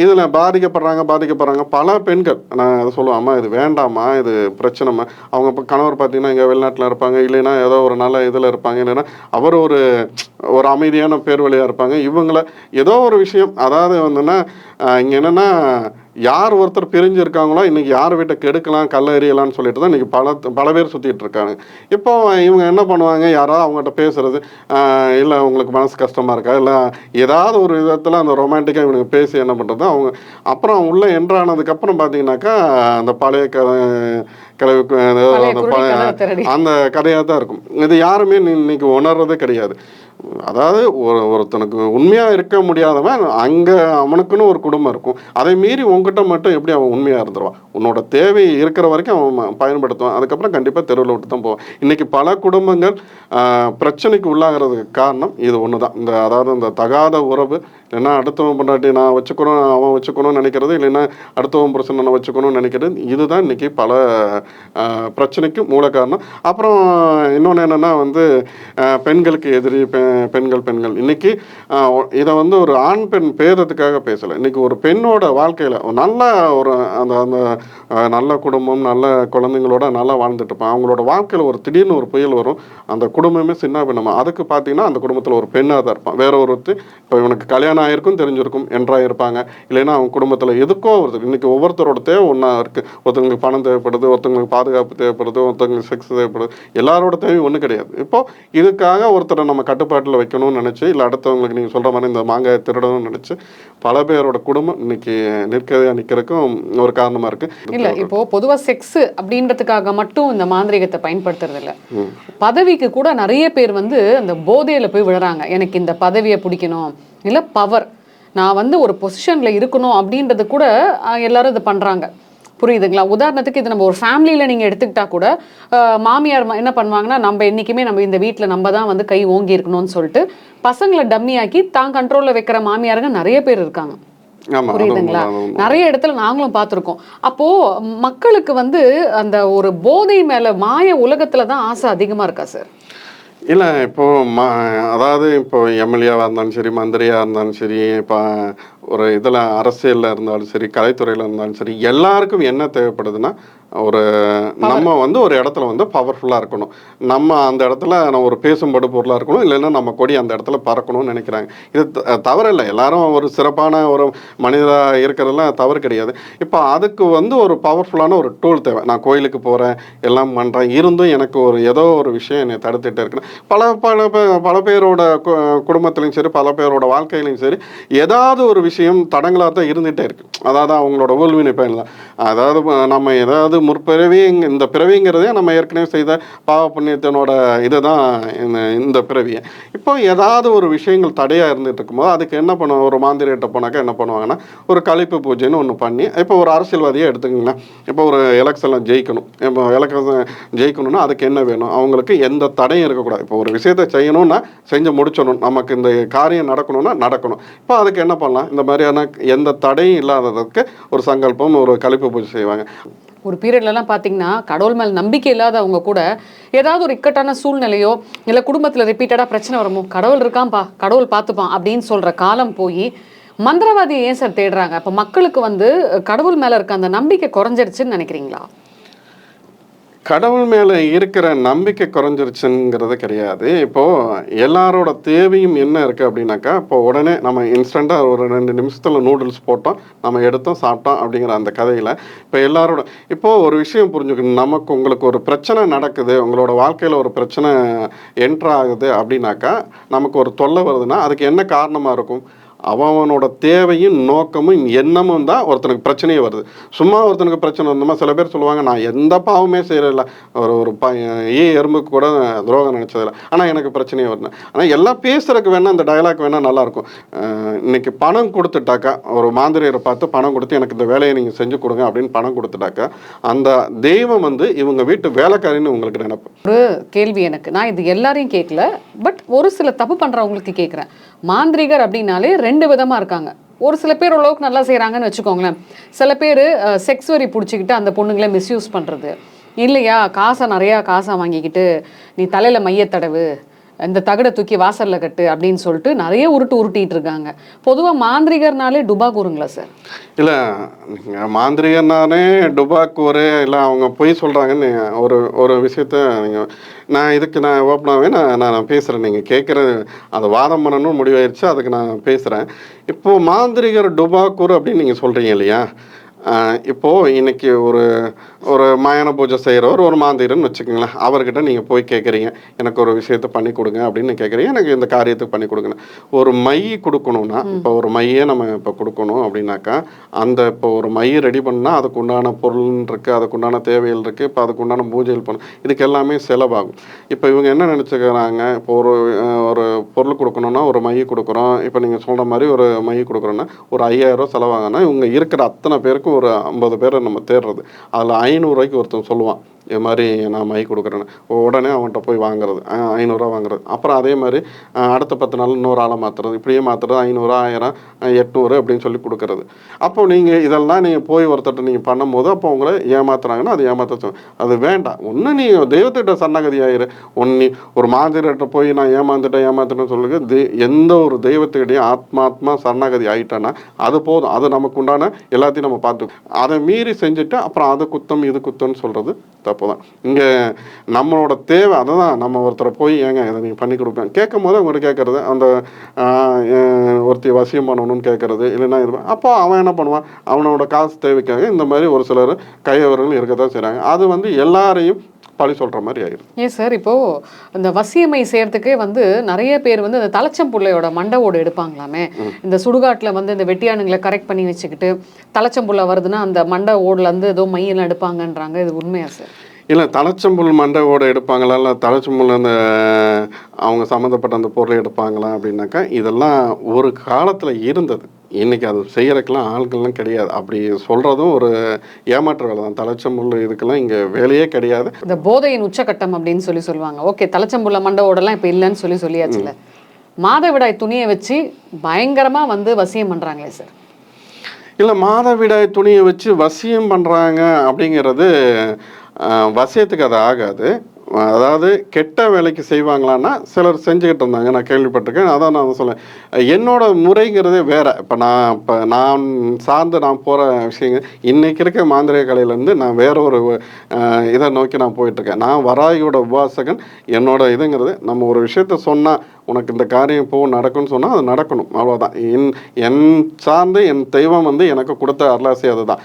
இதில் பாதிக்கப்படுறாங்க பல பெண்கள். நான் அதை சொல்லுவேன், அம்மா இது வேண்டாம்மா, இது பிரச்சனைம்மா. அவங்க இப்போ கணவர் பார்த்தீங்கன்னா இங்கே வெளிநாட்டில் இருப்பாங்க, இல்லைன்னா ஏதோ ஒரு நல்ல இதில் இருப்பாங்க, இல்லைன்னா அவர் ஒரு அமைதியான பேர் வழியாக இருப்பாங்க. இவங்கள ஏதோ ஒரு விஷயம், அதாவது வந்துன்னா இங்கே என்னென்னா யார் ஒருத்தர் பிரிஞ்சு இருக்காங்களோ இன்றைக்கி யார் வீட்டை கெடுக்கலாம் கல்ல எறியலான்னு சொல்லிட்டு தான் இன்றைக்கி பல பேர் சுற்றிட்டு இருக்காங்க. இப்போ இவங்க என்ன பண்ணுவாங்க, யாராவது அவங்ககிட்ட பேசுகிறது, இல்லை உங்களுக்கு மனசு கஷ்டமாக இருக்கா, இல்லை ஏதாவது ஒரு விதத்தில் அந்த ரொமான்டிக்காக இவனுக்கு பேசி என்ன பண்ணுறது, அவங்க அப்புறம் உள்ளே என்ட்ரானதுக்கப்புறம் பார்த்தீங்கன்னாக்கா அந்த பழைய அந்த கதையாக தான் இருக்கும். இது யாருமே இன்னைக்கு உணர்றதே கிடையாது. அதாவது ஒருத்தனுக்கு உண்மையாக இருக்க முடியாதவன் அங்கே அவனுக்குன்னு ஒரு குடும்பம் இருக்கும், அதை மீறி உங்ககிட்ட மட்டும் எப்படி அவன் உண்மையாக இருந்துருவான்? உன்னோட தேவை இருக்கிற வரைக்கும் அவன் பயன்படுத்துவான், அதுக்கப்புறம் கண்டிப்பாக தெருவில் விட்டு தான் போவான். இன்றைக்கி பல குடும்பங்கள் பிரச்சனைக்கு உள்ளாகிறதுக்கு காரணம் இது ஒன்று தான். அதாவது இந்த தகாத உறவு, இல்லைன்னா அடுத்தவன் பொண்டாட்டி நான் வச்சுக்கணும் அவன் வச்சுக்கணும்னு நினைக்கிறது, இல்லைன்னா அடுத்தவன் புருஷன் நான் வச்சுக்கணும்னு நினைக்கிறது, இதுதான் இன்றைக்கி பல பிரச்சனைக்கு மூல காரணம். அப்புறம் இன்னொன்று என்னென்னா வந்து பெண்களுக்கு எதிரி பெண்கள் இன்றைக்கி இதை வந்து ஒரு ஆண் பெண் பேதத்துக்காக பேசலை. இன்றைக்கி ஒரு பெண்ணோட வாழ்க்கையில் நல்ல ஒரு அந்த அந்த நல்ல குடும்பம் நல்ல குழந்தைங்களோட நல்லா வாழ்ந்துட்டு இருப்பான். அவங்களோட வாழ்க்கையில் ஒரு திடீர்னு ஒரு புயல் வரும், அந்த குடும்பமே சின்ன பின்னமாக. அதுக்கு பார்த்தீங்கன்னா அந்த குடும்பத்தில் ஒரு பெண்ணாக தான் இருப்பான். வேற ஒருத்தர் இப்போ இவனுக்கு கல்யாணம் ஆகிருக்கும் தெரிஞ்சிருக்கும் என்றாக இருப்பாங்க, இல்லைன்னா அவங்க குடும்பத்தில் எதுக்கோ ஒருத்தர். இன்றைக்கி ஒவ்வொருத்தரோட தேவை ஒன்றா இருக்குது. ஒருத்தவங்களுக்கு பணம் தேவைப்படுது, ஒருத்தவங்களுக்கு பாதுகாப்பு தேவைப்படுது, ஒருத்தவங்களுக்கு செக்ஸ் தேவைப்படுது. எல்லாரோட தேவையும் ஒன்றும் கிடையாது. இப்போது இதுக்காக ஒருத்தரை நம்ம கட்டுப்பாட்டில் வைக்கணும்னு நினச்சி, இல்லை அடுத்தவங்களுக்கு நீங்கள் சொல்கிற மாதிரி இந்த மாங்காய் திருடணும்னு நினச்சி பல பேரோட குடும்பம் இன்னைக்கு நிற்கிறதுக்கும் ஒரு காரணமாக இருக்குது. இல்லை, இப்போ பொதுவாக செக்ஸ் அப்படின்றதுக்காக மட்டும் இந்த மாந்திரிகத்தை பயன்படுத்துறது இல்லை. பதவிக்கு கூட நிறைய பேர் வந்து அந்த போதையில் போய் விழுறாங்க. எனக்கு இந்த பதவியை பிடிக்கணும், இல்லை பவர், நான் வந்து ஒரு பொசிஷனில் இருக்கணும் அப்படின்றது கூட எல்லாரும் இது பண்ணுறாங்க. புரியுதுங்களா? உதாரணத்துக்கு இது நம்ம ஒரு ஃபேமிலியில் நீங்கள் எடுத்துக்கிட்டா கூட மாமியார் என்ன பண்ணுவாங்கன்னா, நம்ம என்றைக்குமே நம்ம இந்த வீட்டில் நம்ம தான் வந்து கை ஓங்கி இருக்கணும்னு சொல்லிட்டு பசங்களை டம்மியாக்கி தான் கண்ட்ரோலில் வைக்கிற மாமியாருங்க நிறைய பேர் இருக்காங்க. புரியுதுங்களா? நிறைய இடத்துல நாங்களும் பார்த்துருக்கோம். அப்போ மக்களுக்கு வந்து அந்த ஒரு போதை மேல மாய உலகத்துல தான் ஆசை அதிகமா இருக்கா சார்? இல்லை, இப்போது அதாவது இப்போ எம்எல்ஏவாக இருந்தாலும் சரி, மந்திரியாக இருந்தாலும் சரி, இப்போ ஒரு இதில் அரசியலில் இருந்தாலும் சரி, கலைத்துறையில் இருந்தாலும் சரி, எல்லாருக்கும் என்ன தேவைப்படுதுன்னா ஒரு நம்ம வந்து ஒரு இடத்துல வந்து பவர்ஃபுல்லாக இருக்கணும். நம்ம அந்த இடத்துல நம்ம ஒரு பேசும்படு பொருளாக இருக்கணும், இல்லைன்னா நம்ம கொடி அந்த இடத்துல பறக்கணும்னு நினைக்கிறாங்க. இது தவறில்லை. எல்லாரும் ஒரு சிறப்பான ஒரு மனிதராக இருக்கிறதெல்லாம் தவறு கிடையாது. இப்போ அதுக்கு வந்து ஒரு பவர்ஃபுல்லான ஒரு டூல் தேவை. நான் கோயிலுக்கு போகிறேன், எல்லாம் பண்ணுறேன், இருந்தும் எனக்கு ஒரு ஏதோ ஒரு விஷயம் என்னை தடுத்துகிட்டே இருக்குன்னு பல பேரோட குடும்பத்திலையும் சரி, பல பேரோட வாழ்க்கையிலையும் சரி, ஏதாவது ஒரு விஷயம் தடங்களாக தான் இருந்துகிட்டே இருக்குது. அதாவது அவங்களோட ஊழ்வினை பயன்லாம். அதாவது நம்ம ஏதாவது முற்பிறவி, இந்த பிறவிங்கிறதே நம்ம ஏற்கனவே செய்த பாவ புண்ணியத்தினோட இதை தான் இந்த பிறவியை. இப்போ ஏதாவது ஒரு விஷயங்கள் தடையாக இருந்துகிட்டு இருக்கும்போது அதுக்கு என்ன பண்ணுவோம்? ஒரு மாந்திரிகிட்ட போனாக்கா என்ன பண்ணுவாங்கன்னா, ஒரு கழிப்பு பூஜைன்னு ஒன்று பண்ணி, இப்போ ஒரு அரசியல்வாதியை எடுத்துக்கோங்களேன். இப்போ ஒரு எலெக்ஷனில் ஜெயிக்கணும். இப்போ எலெக்ஷன் ஜெயிக்கணும்னா அதுக்கு என்ன வேணும்? அவங்களுக்கு எந்த தடையும் இருக்கக்கூடாது. இப்போ ஒரு விஷயத்தை செய்யணும்னா செஞ்சு முடிச்சணும், நமக்கு இந்த காரியம் நடக்கணும்னா நடக்கணும். இப்போ அதுக்கு என்ன பண்ணலாம்? இந்த மாதிரியான எந்த தடையும் இல்லாததுக்கு ஒரு சங்கல்பம், ஒரு கழிப்பு பூஜை செய்வாங்க. ஒரு பீரியட்லலாம் பார்த்தீங்கன்னா கடவுள் மேல் நம்பிக்கை இல்லாதவங்க கூட ஏதாவது ஒரு இக்கட்டான சூழ்நிலையோ இல்லை குடும்பத்தில் ரிப்பீட்டடாக பிரச்சனை வருமோ, கடவுள் இருக்கான்ப்பா, கடவுள் பார்த்துப்பான் அப்படின்னு சொல்கிற காலம் போய் மந்திரவாதியை ஏன் சார் தேடுறாங்க? அப்போ மக்களுக்கு வந்து கடவுள் மேலே இருக்க அந்த நம்பிக்கை குறைஞ்சிருச்சுன்னு நினைக்கிறீங்களா? கடவுள் மேலே இருக்கிற நம்பிக்கை குறைஞ்சிருச்சுங்கிறது கிடையாது. இப்போது எல்லாரோட தேவையும் என்ன இருக்குது அப்படின்னாக்கா, இப்போ உடனே நம்ம இன்ஸ்டண்ட்டாக ஒரு 2 நிமிஷத்தில் நூடுல்ஸ் போட்டோம், நம்ம எடுத்தோம், சாப்பிட்டோம் அப்படிங்கிற அந்த கதையில் இப்போ எல்லாரோட இப்போது ஒரு விஷயம் புரிஞ்சுக்கணும். உங்களுக்கு ஒரு பிரச்சனை நடக்குது, உங்களோட வாழ்க்கையில் ஒரு பிரச்சனை என்ட்ராகுது அப்படின்னாக்கா, நமக்கு ஒரு தொல்லை வருதுன்னா அதுக்கு என்ன காரணமாக இருக்கும்? அவனோட தேவையும் நோக்கமும் எண்ணமும் தான் ஒருத்தனுக்கு பிரச்சனையே வருது. சும்மா ஒருத்தனுக்கு பிரச்சனை வந்தோமா, சில பேர் சொல்லுவாங்க, நான் எந்த பாவமே செய்யறதில்ல, ஒரு எறும்புக்கு கூட துரோகம் நினச்சதில்லை, ஆனால் எனக்கு பிரச்சனையே வருது. ஆனால் எல்லாம் பேசுறதுக்கு வேணால் அந்த டயலாக் வேணால் நல்லாயிருக்கும். இன்னைக்கு பணம் கொடுத்துட்டாக்கா, ஒரு மாந்திரியரை பார்த்து பணம் கொடுத்து எனக்கு இந்த வேலையை நீங்கள் செஞ்சு கொடுங்க அப்படின்னு பணம் கொடுத்துட்டாக்கா, அந்த தெய்வம் வந்து இவங்க வீட்டு வேலைக்காரின்னு உங்களுக்கு நினைப்பு. ஒரு கேள்வி எனக்கு, நான் இது எல்லாரையும் கேட்கல, பட் ஒரு சில தப்பு பண்ணுறவங்களுக்கு கேட்குறேன். மாந்திரிகர் அப்படின்னாலே 2 விதமாக இருக்காங்க. ஒரு சில பேர் ஓரளவுக்கு நல்லா செய்கிறாங்கன்னு வச்சுக்கோங்களேன். சில பேர் செக்ஸ் வரி பிடிச்சிக்கிட்டு அந்த பொண்ணுங்களை மிஸ்யூஸ் பண்ணுறது, இல்லையா நிறையா காசை வாங்கிக்கிட்டு நீ தலையில் மையத்தடவு, இந்த தகடை தூக்கி வாசலில் கட்டு அப்படின்னு சொல்லிட்டு நிறைய உருட்டிட்டு இருக்காங்க. பொதுவாக மாந்திரிகர்னாலே டுபாக்கூருங்களா சார்? இல்லை, நீங்கள் மாந்திரிகர்னாலே டுபாக்கூரு இல்லை அவங்க பொய் சொல்கிறாங்கன்னு ஒரு விஷயத்த நான் ஓப்பனாகவே நான் பேசுகிறேன். நீங்கள் கேட்குறது அதை வாதம் பண்ணணும்னு முடிவாயிருச்சு, அதுக்கு நான் பேசுகிறேன். இப்போது மாந்திரிகர் டுபாக்கூர் அப்படின்னு நீங்கள் சொல்கிறீங்க இல்லையா? இப்போது இன்றைக்கி ஒரு மயான பூஜை செய்கிறவர் ஒரு மாந்திரன்னு வச்சுக்கோங்களேன். அவர்கிட்ட நீங்கள் போய் கேட்குறீங்க, எனக்கு ஒரு விஷயத்தை பண்ணி கொடுங்க அப்படின்னு கேட்குறீங்க, எனக்கு இந்த காரியத்துக்கு பண்ணி கொடுங்கன்னு. ஒரு மை கொடுக்கணுன்னா, இப்போ ஒரு மையை நம்ம இப்போ கொடுக்கணும் அப்படின்னாக்கா, இப்போ ஒரு மையை ரெடி பண்ணால் அதுக்கு உண்டான பொருள் இருக்குது, அதுக்கு உண்டான தேவைகள் இருக்குது, இப்போ அதுக்கு உண்டான பூஜைகள் பண்ணணும், இதுக்கு எல்லாமே செலவாகும். இப்போ இவங்க என்ன நினச்சிக்கிறாங்க, இப்போ ஒரு பொருள் கொடுக்கணுன்னா ஒரு மையை கொடுக்குறோம், இப்போ நீங்கள் சொல்கிற மாதிரி ஒரு மையை கொடுக்குறோன்னா ஒரு 5000 செலவாகனா, இவங்க இருக்கிற அத்தனை பேருக்கும் ஒரு 50 பேரை நம்ம தேடுறது, அதில் 500 ரூபாய்க்கு ஒருத்தன் சொல்லுவான், இது மாதிரி நான் மை கொடுக்குறேன்னு உடனே அவன்கிட்ட போய் வாங்குறது, 500 வாங்குறது. அப்புறம் அதே மாதிரி அடுத்த 10 நாள் இன்னொரு ஆளை மாற்றுறது, இப்படியே மாற்றுறது 500, 1000, 800 அப்படின்னு சொல்லி கொடுக்கறது. அப்போ நீங்கள் இதெல்லாம் நீங்கள் போய் ஒருத்தர்கிட்ட நீங்கள் பண்ணும்போது அப்போ உங்களை ஏமாத்துறாங்கன்னா அது அது வேண்டாம். ஒன்று நீ தெய்வத்திட்ட சரணாகதி ஆயிரு. நீ ஒரு மாந்திரிகிட்ட போய் நான் ஏமாந்துட்டேன்னு சொல்லுங்க. எந்த ஒரு தெய்வத்துக்கிட்டையும் ஆத்மா சரணாகதி ஆகிட்டான்னா அது போதும். அது நமக்கு உண்டான எல்லாத்தையும் நம்ம பார்த்து அதை மீறி செஞ்சுட்டு அப்புறம் அது குத்தம் இது குத்தம்னு சொல்கிறது தப்பு தான். இங்கே நம்மளோட தேவை அதை தான். நம்ம ஒருத்தரை போய் ஏங்க இதை நீங்கள் பண்ணி கொடுப்பேன் கேட்கும் போது அவங்கள்ட்ட கேட்குறது, அந்த ஒருத்தையை வசியம் பண்ணணும்னு கேட்குறது இல்லைன்னா இது. அப்போ அவன் என்ன பண்ணுவான், அவனோட காசு தேவைக்காக இந்த மாதிரி ஒரு சிலர் கையவர்கள் இருக்க தான் செய்கிறாங்க. அது எல்லாரையும் பழி சொல்கிற மாதிரி ஆயிடும். ஏன் சார், இப்போது இந்த வசியமை செய்கிறதுக்கே நிறைய பேர் இந்த தலைச்சம்புள்ளையோட மண்டவோடு எடுப்பாங்களாமே. இந்த சுடுகாட்டில் இந்த வெட்டியானுங்களை கரெக்ட் பண்ணி வச்சுக்கிட்டு தலைச்சம்புள்ளை வருதுன்னா அந்த மண்டை ஓடுலேருந்து ஏதோ மையெல்லாம் எடுப்பாங்கன்றாங்க. இது உண்மையா சார்? இல்லை, தலைச்சம்புல் மண்டையோடு எடுப்பாங்களா, இல்லை தலைச்சம்புல் அந்த அவங்க சம்மந்தப்பட்ட அந்த பொருளை எடுப்பாங்களா அப்படின்னாக்கா இதெல்லாம் ஒரு காலத்தில் இருந்தது. இன்றைக்கி அது செய்கிறதுக்கெல்லாம் ஆட்கள்லாம் கிடையாது. அப்படி சொல்கிறதும் ஒரு ஏமாற்ற வேலை தான். தலைச்சம்புல் இதுக்கெல்லாம் இங்கே வேலையே கிடையாது. இந்த போதையின் உச்சக்கட்டம் அப்படின்னு சொல்லுவாங்க. ஓகே, தலைச்சம்புள்ள மண்டவோடலாம் இப்போ இல்லைன்னு சொல்லியாச்சுல. மாதவிடாய் துணியை வச்சு பயங்கரமாக வசியம் பண்ணுறாங்களே சார். இல்லை, மாதவிடாய் துணியை வச்சு வசியம் பண்ணுறாங்க அப்படிங்கிறது வசியத்துக்கு அது ஆகாது. அதாவது கெட்ட வேலைக்கு செய்வாங்களான்னா சிலர் செஞ்சுக்கிட்டு இருந்தாங்க, நான் கேள்விப்பட்டிருக்கேன். அதான் நான் சொல்லேன், என்னோட முறைங்கிறதே வேறு. இப்போ நான் சார்ந்து நான் போகிற விஷயங்கள் இன்றைக்கி இருக்க மாந்திரிக கலையிலேருந்து நான் வேற ஒரு இதை நோக்கி நான் போயிட்டுருக்கேன். நான் வராகியோட உபாசகன். என்னோட இதுங்கிறது நம்ம ஒரு விஷயத்த சொன்னால் உனக்கு இந்த காரியம் இப்போ நடக்கும்னு சொன்னால் அது நடக்கணும், அவ்வளோதான். என் சார்ந்து என் தெய்வம் எனக்கு கொடுத்த அருளாசி அதுதான்.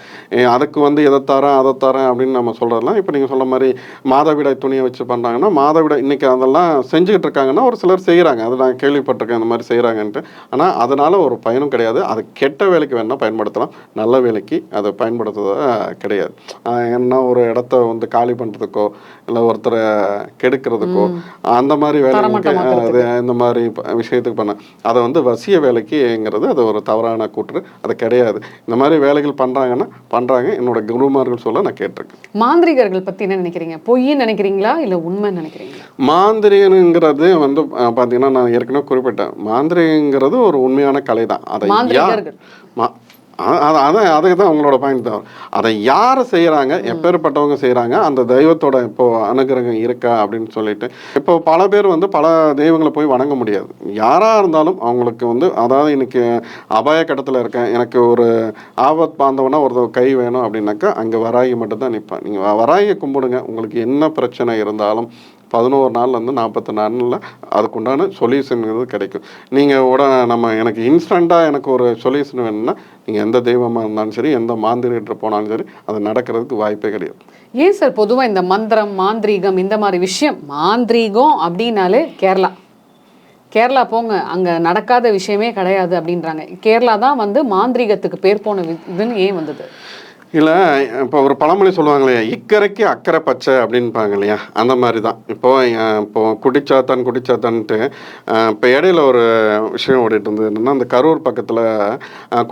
அதுக்கு இதை தரேன் அதை தரேன் அப்படின்னு நம்ம சொல்கிறதெல்லாம் இப்போ நீங்கள் சொல்ல மாதிரி மாதவிடாய் துணியை வச்சு பண்ணுறாங்கன்னா மாதவிடாய் இன்றைக்கி அதெல்லாம் செஞ்சுக்கிட்டு இருக்காங்கன்னா ஒரு சிலர் செய்கிறாங்க. அது நான் கேள்விப்பட்டிருக்கேன் இந்த மாதிரி செய்கிறாங்கன்ட்டு. ஆனால் அதனால் ஒரு பயனும் கிடையாது. அது கெட்ட வேலைக்கு வேணால் பயன்படுத்தலாம், நல்ல வேலைக்கு அதை பயன்படுத்துவதா கிடையாது. என்ன ஒரு இடத்த காலி பண்ணுறதுக்கோ இல்லை ஒருத்தரை கெடுக்கிறதுக்கோ அந்த மாதிரி வேலைகளுக்கு அது இந்த மாதிரி விஷயத்துக்கு பண்ண அதை வசிய வேலைக்குங்கிறது அது ஒரு தவறான கூற்று. அது கிடையாது. இந்த மாதிரி வேலைகள் பண்ணுறாங்க. என்னோட குருமார்கள் சொல்ல நான் கேட்டிருக்கேன். மாந்திரிகர்கள் பற்றி என்ன நினைக்கிறீங்க? பொய்ன்னு நினைக்கிறீங்களா இல்லை உண்மை நினைக்கிறீங்களா? மாந்திரிகனுங்கிறது பார்த்தீங்கன்னா நான் ஏற்கனவே குறிப்பிட்டேன், மாந்திரிகங்கிறது ஒரு உண்மையான கலை தான். அதை அதுக்கு தான் உங்களோட பாயிண்ட் தான். அதை யார் செய்கிறாங்க, எப்பேற்பட்டவங்க செய்கிறாங்க, அந்த தெய்வத்தோட இப்போது அனுகிரகம் இருக்கா அப்படின்னு சொல்லிட்டு. இப்போ பல பேர் பல தெய்வங்களை போய் வணங்க முடியாது. யாராக இருந்தாலும் அவங்களுக்கு அதாவது இன்னைக்கு அபாய கட்டத்தில் இருக்கேன், எனக்கு ஒரு ஆபத் பாந்தவனா ஒரு கை வேணும் அப்படின்னாக்கா அங்கே வராகி மட்டும்தான் நிற்பேன். நீங்கள் வராகியை கும்பிடுங்க, உங்களுக்கு என்ன பிரச்சனை இருந்தாலும் 11 நாள்லேருந்து 40 நாளில் அதுக்குண்டான சொல்யூஷனுங்கிறது கிடைக்கும். நீங்கள் எனக்கு இன்ஸ்டண்ட்டாக எனக்கு ஒரு சொல்யூஷன் வேணும்னா நீங்கள் எந்த தெய்வமாக இருந்தாலும் சரி, எந்த மாந்திரிகிட்ட போனாலும் சரி, அது நடக்கிறதுக்கு வாய்ப்பே கிடையாது. ஏன் சார் பொதுவாக இந்த மந்திரம் மாந்திரீகம் இந்த மாதிரி விஷயம், மாந்திரீகம் அப்படின்னாலே கேரளா போங்க, அங்கே நடக்காத விஷயமே கிடையாது அப்படின்றாங்க. கேரளா தான் மாந்திரீகத்துக்கு பேர் போன இதுன்னு ஏன் வந்தது? இல்லை, இப்போ ஒரு பழமொழி சொல்லுவாங்க இல்லையா, இக்கரைக்கு அக்கறை பச்சை அப்படின்பாங்க இல்லையா, அந்த மாதிரி தான். இப்போ குடிச்சாத்தான்ட்டு இப்போ இடையில ஒரு விஷயம் ஓடிட்டு இருந்தது. என்னென்னா அந்த கரூர் பக்கத்தில்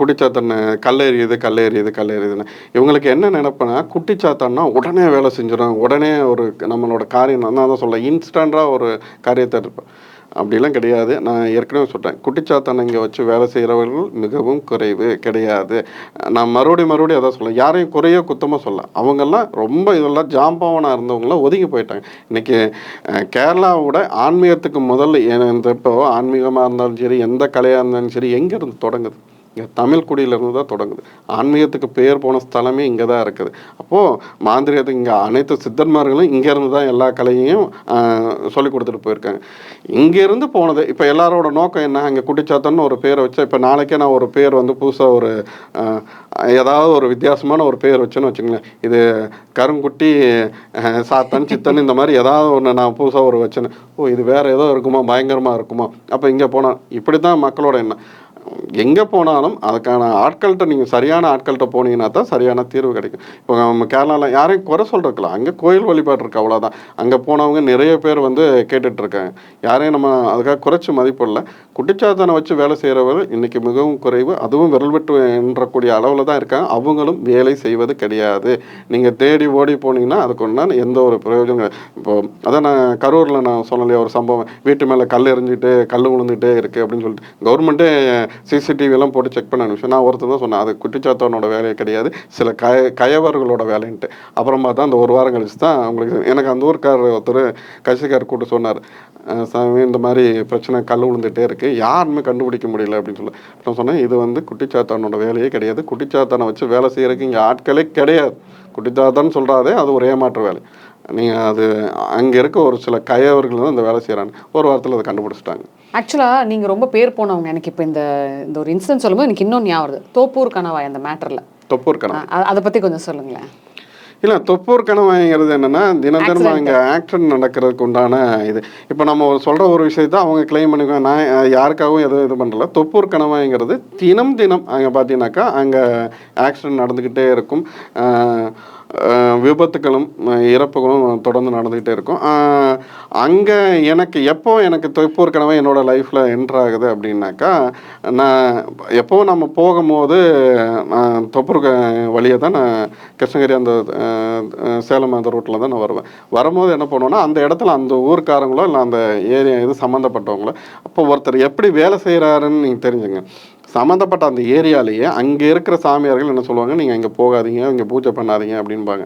குடிச்சாத்தான் கல்லெறியுதுன்னு இவங்களுக்கு என்ன நினைப்பேன்னா, குட்டிச்சாத்தான்னா உடனே வேலை செஞ்சிடும், உடனே ஒரு நம்மளோட காரியம் நான் தான் சொல்ல இன்ஸ்டண்ட்டாக ஒரு காரியத்தை இருப்பேன். அப்படிலாம் கிடையாது. நான் ஏற்கனவே சொல்கிறேன், குட்டிச்சாத்தானை இங்கே வச்சு வேலை செய்கிறவர்கள் மிகவும் குறைவு கிடையாது. நான் மறுபடியும் அதான் சொல்ல, யாரையும் குறையோ குத்தமாக சொல்ல, அவங்கெல்லாம் ரொம்ப இதெல்லாம் ஜாம்பவனாக இருந்தவங்களாம் ஒதுங்கி போயிட்டாங்க. இன்றைக்கி கேரளாவோட ஆன்மீகத்துக்கு முதல்ல இப்போ ஆன்மீகமாக இருந்தாலும் சரி, எந்த கலையாக இருந்தாலும் சரி, எங்கேருந்து தொடங்குது? இங்கே தமிழ் குடியிலேருந்து தான் தொடங்குது. ஆன்மீகத்துக்கு பேர் போன ஸ்தலமே இங்கே தான் இருக்குது. அப்போது மாந்திரிகத்துக்கு இங்கே அனைத்து சித்தர்மார்களும் இங்கேருந்து தான் எல்லா கலையையும் சொல்லி கொடுத்துட்டு போயிருக்காங்க. இங்கேருந்து போனது. இப்போ எல்லாரோட நோக்கம் என்ன, அங்கே குட்டிச்சாத்தான்னு ஒரு பேரை வச்சா, இப்போ நாளைக்கே நான் ஒரு பேர் புதுசாக ஒரு ஏதாவது ஒரு வித்தியாசமான ஒரு பேர் வச்சேன்னு வச்சுங்களேன், இது கருங்குட்டி சாத்தான் சித்தன் இந்த மாதிரி ஏதாவது ஒன்று நான் புதுசாக ஒரு வச்சேன்னு, இது வேறு ஏதோ இருக்குமா, பயங்கரமாக இருக்குமா, அப்போ இங்கே போனால் இப்படி தான் மக்களோட எண்ணம். எங்கே போனாலும் அதுக்கான ஆட்கள்கிட்ட நீங்கள் சரியான ஆட்கள்கிட்ட போனீங்கன்னா தான் சரியான தீர்வு கிடைக்கும். இப்போ நம்ம கேரளாவில் யாரையும் குறை சொல்கிறதுக்கலாம், அங்கே கோயில் வழிபாடு இருக்குது, அவ்வளோதான். அங்கே போனவங்க நிறைய பேர் வந்து கேட்டுட்ருக்காங்க. யாரையும் நம்ம அதுக்காக குறைச்சி மதிப்பிடல. குட்டிச்சாத்தானை வச்சு வேலை செய்கிறவர்கள் இன்றைக்கி மிகவும் குறைவு. அதுவும் விரல் விட்டு எண்ணக்கூடிய அளவில் தான் இருக்காங்க. அவங்களும் வேலை செய்வது கிடையாது. நீங்கள் தேடி ஓடி போனீங்கன்னா அதுக்கு ஒன்றா எந்த ஒரு பிரயோஜனம் கிடையாது. இப்போது அதான் நான் கரூரில் நான் சொன்னலையே ஒரு சம்பவம், வீட்டு மேலே கல் எறிஞ்சிட்டு கல் விழுந்துகிட்டே இருக்குது அப்படின்னு சொல்லிட்டு கவர்மெண்ட்டே சிசிடிவிலாம் போட்டு செக் பண்ண விஷயம். நான் ஒருத்தர் தான் சொன்னேன், அது குட்டிச்சாத்தானோட வேலையே கிடையாது, சில கயவர்களோட வேலைன்ட்டு. அப்புறம் பார்த்தா அந்த ஒரு வாரம் கழிச்சு தான் அவங்களுக்கு எனக்கு அந்த ஊருக்காரர் ஒருத்தர் கட்சிக்காரர் கூட்டு சொன்னார், சாமி இந்த மாதிரி பிரச்சனை கல் விழுந்துகிட்டே இருக்குது, யாருமே கண்டுபிடிக்க முடியல அப்படின்னு சொல்லி. நான் சொன்னேன், இது வந்து குட்டிச்சாத்தானோட வேலையே கிடையாது. குட்டிச்சாத்தானை வச்சு வேலை செய்கிறதுக்கு இங்கே ஆட்களே கிடையாது. குட்டிச்சாத்தான்னு சொல்கிறாதே அது ஒரு ஏமாற்று வேலை. நீங்கள் அது அங்கே இருக்க ஒரு சில கயவர்கள் தான் இந்த வேலை செய்கிறாங்க. ஒரு வாரத்தில் அதை கண்டுபிடிச்சிட்டாங்க. ஆக்சுவலாக நீங்கள் ரொம்ப பேர் போனவங்க. எனக்கு இப்போ இந்த ஒரு இன்சிடென்ட் சொல்லும்போது எனக்கு இன்னொன்று ஞாபகம் வருது, தோப்பூர் கணவாய் அந்த மேட்டரில். தொப்பூர் கணவாய் அதை பற்றி கொஞ்சம் சொல்லுங்களேன். இல்லை, தொப்பூர் கணவாய்ங்கிறது என்னென்னா, தினம் அங்கே ஆக்சிடென்ட் நடக்கிறதுக்கு உண்டான இது. இப்போ நம்ம சொல்கிற ஒரு விஷயத்த அவங்க கிளைம் பண்ணிக்குவாங்க. நான் யாருக்காகவும் எதுவும் இது பண்ணுறல. தொப்பூர் கணவாய்ங்கிறது தினம் அங்கே பார்த்தீங்கன்னாக்கா அங்கே ஆக்சிடென்ட் நடந்துக்கிட்டே இருக்கும். விபத்துகளும் இறப்புகளும் தொடர்ந்து நடந்துக்கிட்டே இருக்கும். அங்கே எனக்கு தொப்பூர் கணவாய் என்னோடய லைஃப்பில் என்ட்ராகுது அப்படின்னாக்கா, நான் எப்போவும் நம்ம போகும்போது தொப்பூர் வழியை தான் நான் கிருஷ்ணகிரி அந்த சேலம் அந்த ரூட்டில் தான் நான் வரும்போது என்ன பண்ணுவேன்னா, அந்த இடத்துல அந்த ஊர்க்காரங்களோ இல்லை அந்த ஏரியா இது சம்மந்தப்பட்டவங்களோ, அப்போ ஒருத்தர் எப்படி வேலை செய்கிறாருன்னு நீங்கள் தெரிஞ்சுங்க. சம்மந்தப்பட்ட அந்த ஏரியாலேயே அங்கே இருக்கிற சாமியார்கள் என்ன சொல்லுவாங்க, நீங்கள் இங்கே போகாதீங்க, இங்கே பூஜை பண்ணாதீங்க அப்படின்பாங்க.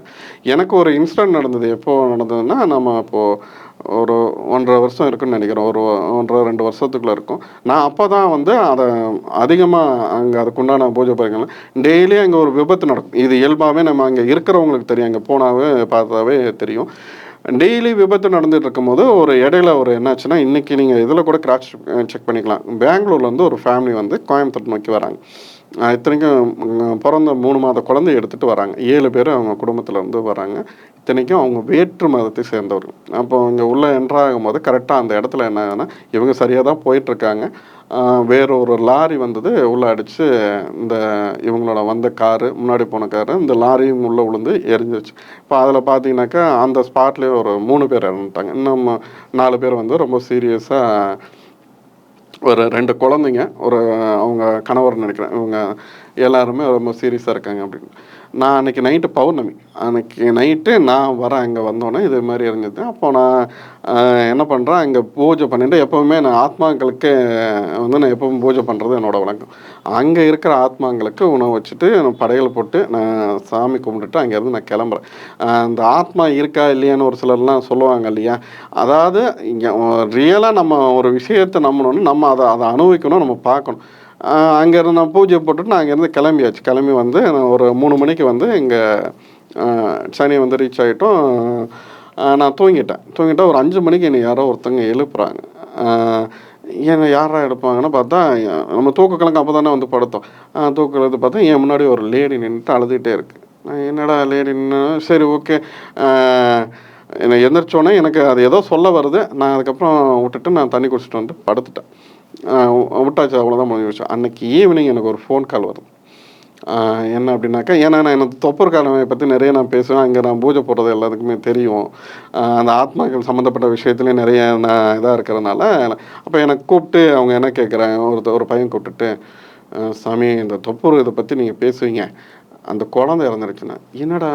எனக்கு ஒரு இன்சிடென்ட் நடந்தது. எப்போ நடந்ததுன்னா, நம்ம இப்போது ஒரு 1.5 வருஷம் இருக்குன்னு நினைக்கிறேன். ஒரு 1.5-2 வருஷத்துக்குள்ளே இருக்கும். நான் அப்போ தான் வந்து அதை அதிகமாக அங்கே அதுக்குண்டான பூஜை பண்ணிக்கலாம். டெய்லி அங்கே ஒரு விபத்து நடக்கும். இது இயல்பாகவே நம்ம அங்கே இருக்கிறவங்களுக்கு தெரியும், அங்கே போனாவே பார்த்தாவே தெரியும். டெய்லி விபத்து நடந்துட்டு இருக்கும்போது ஒரு இடையில ஒரு என்னாச்சுன்னா, இன்றைக்கி நீங்கள் இதில் கூட கிராஸ் செக் பண்ணிக்கலாம். பெங்களூர்லேருந்து ஒரு ஃபேமிலி வந்து கோயம்புத்தூர் நோக்கி வராங்க. இத்தனைக்கும் பிறந்த 3 மாத குழந்தைய எடுத்துகிட்டு வராங்க. 7 பேர் அவங்க குடும்பத்தில் இருந்து வராங்க. இத்தனைக்கும் அவங்க வேற்று மதத்தை சேர்ந்தவர்கள். அப்போ இங்கே உள்ளே என்ட்ராகும் போது கரெக்டாக அந்த இடத்துல என்ன ஆகுதுன்னா, இவங்க சரியாக தான் போயிட்டுருக்காங்க. வேறு ஒரு லாரி வந்தது, உள்ளே அடித்து இந்த இவங்களோட வந்த காரு, முன்னாடி போன காரு, இந்த லாரியும் உள்ளே விழுந்து எரிஞ்சிருச்சு. இப்போ அதில் பார்த்தீங்கன்னாக்கா அந்த ஸ்பாட்லேயே ஒரு 3 பேர் இறந்துட்டாங்க. இன்னும் 4 பேர் வந்து ரொம்ப சீரியஸாக, ஒரு 2 குழந்தைங்க, அவங்க கணவர் நினைக்கிறேன், இவங்க எல்லாருமே ரொம்ப சீரியஸாக இருக்காங்க அப்படின்னு. நான் அன்றைக்கி நைட்டு பௌர்ணமி, அன்றைக்கி நைட்டு நான் வரேன். அங்கே வந்தோன்னே இது மாதிரி இருந்தது. அப்போ நான் என்ன பண்ணுறேன், அங்கே பூஜை பண்ணிவிட்டு, எப்போவுமே நான் ஆத்மாக்களுக்கு வந்து நான் எப்பவும் பூஜை பண்ணுறது என்னோடய வழக்கம். அங்கே இருக்கிற ஆத்மாங்களுக்கு உணவு வச்சுட்டு படையல் போட்டு நான் சாமி கும்பிட்டுட்டு அங்கேருந்து நான் கிளம்புறேன். அந்த ஆத்மா இருக்கா இல்லையான்னு ஒரு சிலர்லாம் சொல்லுவாங்க இல்லையா. அதாவது இங்கே ரியலாக நம்ம ஒரு விஷயத்தை நம்பணுன்னு நம்ம அதை அனுபவிக்கணும், நம்ம பார்க்கணும். அங்கேருந்து நான் பூஜை போட்டுட்டு நான் அங்கேருந்து கிளம்பி வந்து நான் ஒரு 3 மணிக்கு வந்து இங்கே சென்னை வந்து ரீச் ஆகிட்டோம். நான் தூங்கிட்டேன். ஒரு 5 மணிக்கு என்னை யாரோ ஒருத்தங்க எழுப்புறாங்க. என்னை யாரா எடுப்பாங்கன்னு பார்த்தா, நம்ம தூக்க கலங்க அப்போ தானே வந்து படுத்தோம். தூக்க கலந்து பார்த்தா என் முன்னாடி ஒரு லேடி நின்றுட்டு அழுதுகிட்டே இருக்கு. என்னடா லேடி நின்று, சரி ஓகே, என்னை எந்திரிச்சோன்னே எனக்கு அது ஏதோ சொல்ல வருது. நான் அதுக்கப்புறம் விட்டுட்டு நான் தண்ணி குடிச்சிட்டு வந்து படுத்துட்டேன். விட்டாச்சு, அவ்வளோதான் முடிஞ்ச விஷயம். அன்றைக்கி ஈவினிங் எனக்கு ஒரு ஃபோன் கால் வருது. என்ன அப்படின்னாக்கா, ஏன்னா நான் எனக்கு தொப்பூர் கணவாயை பற்றி நிறைய நான் பேசுவேன். அங்கே நான் பூஜை போடுறது எல்லாத்துக்குமே தெரியும். அந்த ஆத்மாக்கள் சம்மந்தப்பட்ட விஷயத்துலேயும் நிறைய நான் இதாக இருக்கிறதுனால, அப்போ எனக்கு கூப்பிட்டு அவங்க என்ன கேட்குறாங்க, ஒரு பையன் கூப்பிட்டுட்டு, சாமி இந்த தொப்பூர் இதை பற்றி நீங்கள் பேசுவீங்க, அந்த குழந்தை இறந்துருச்சுண்ணா. என்னடா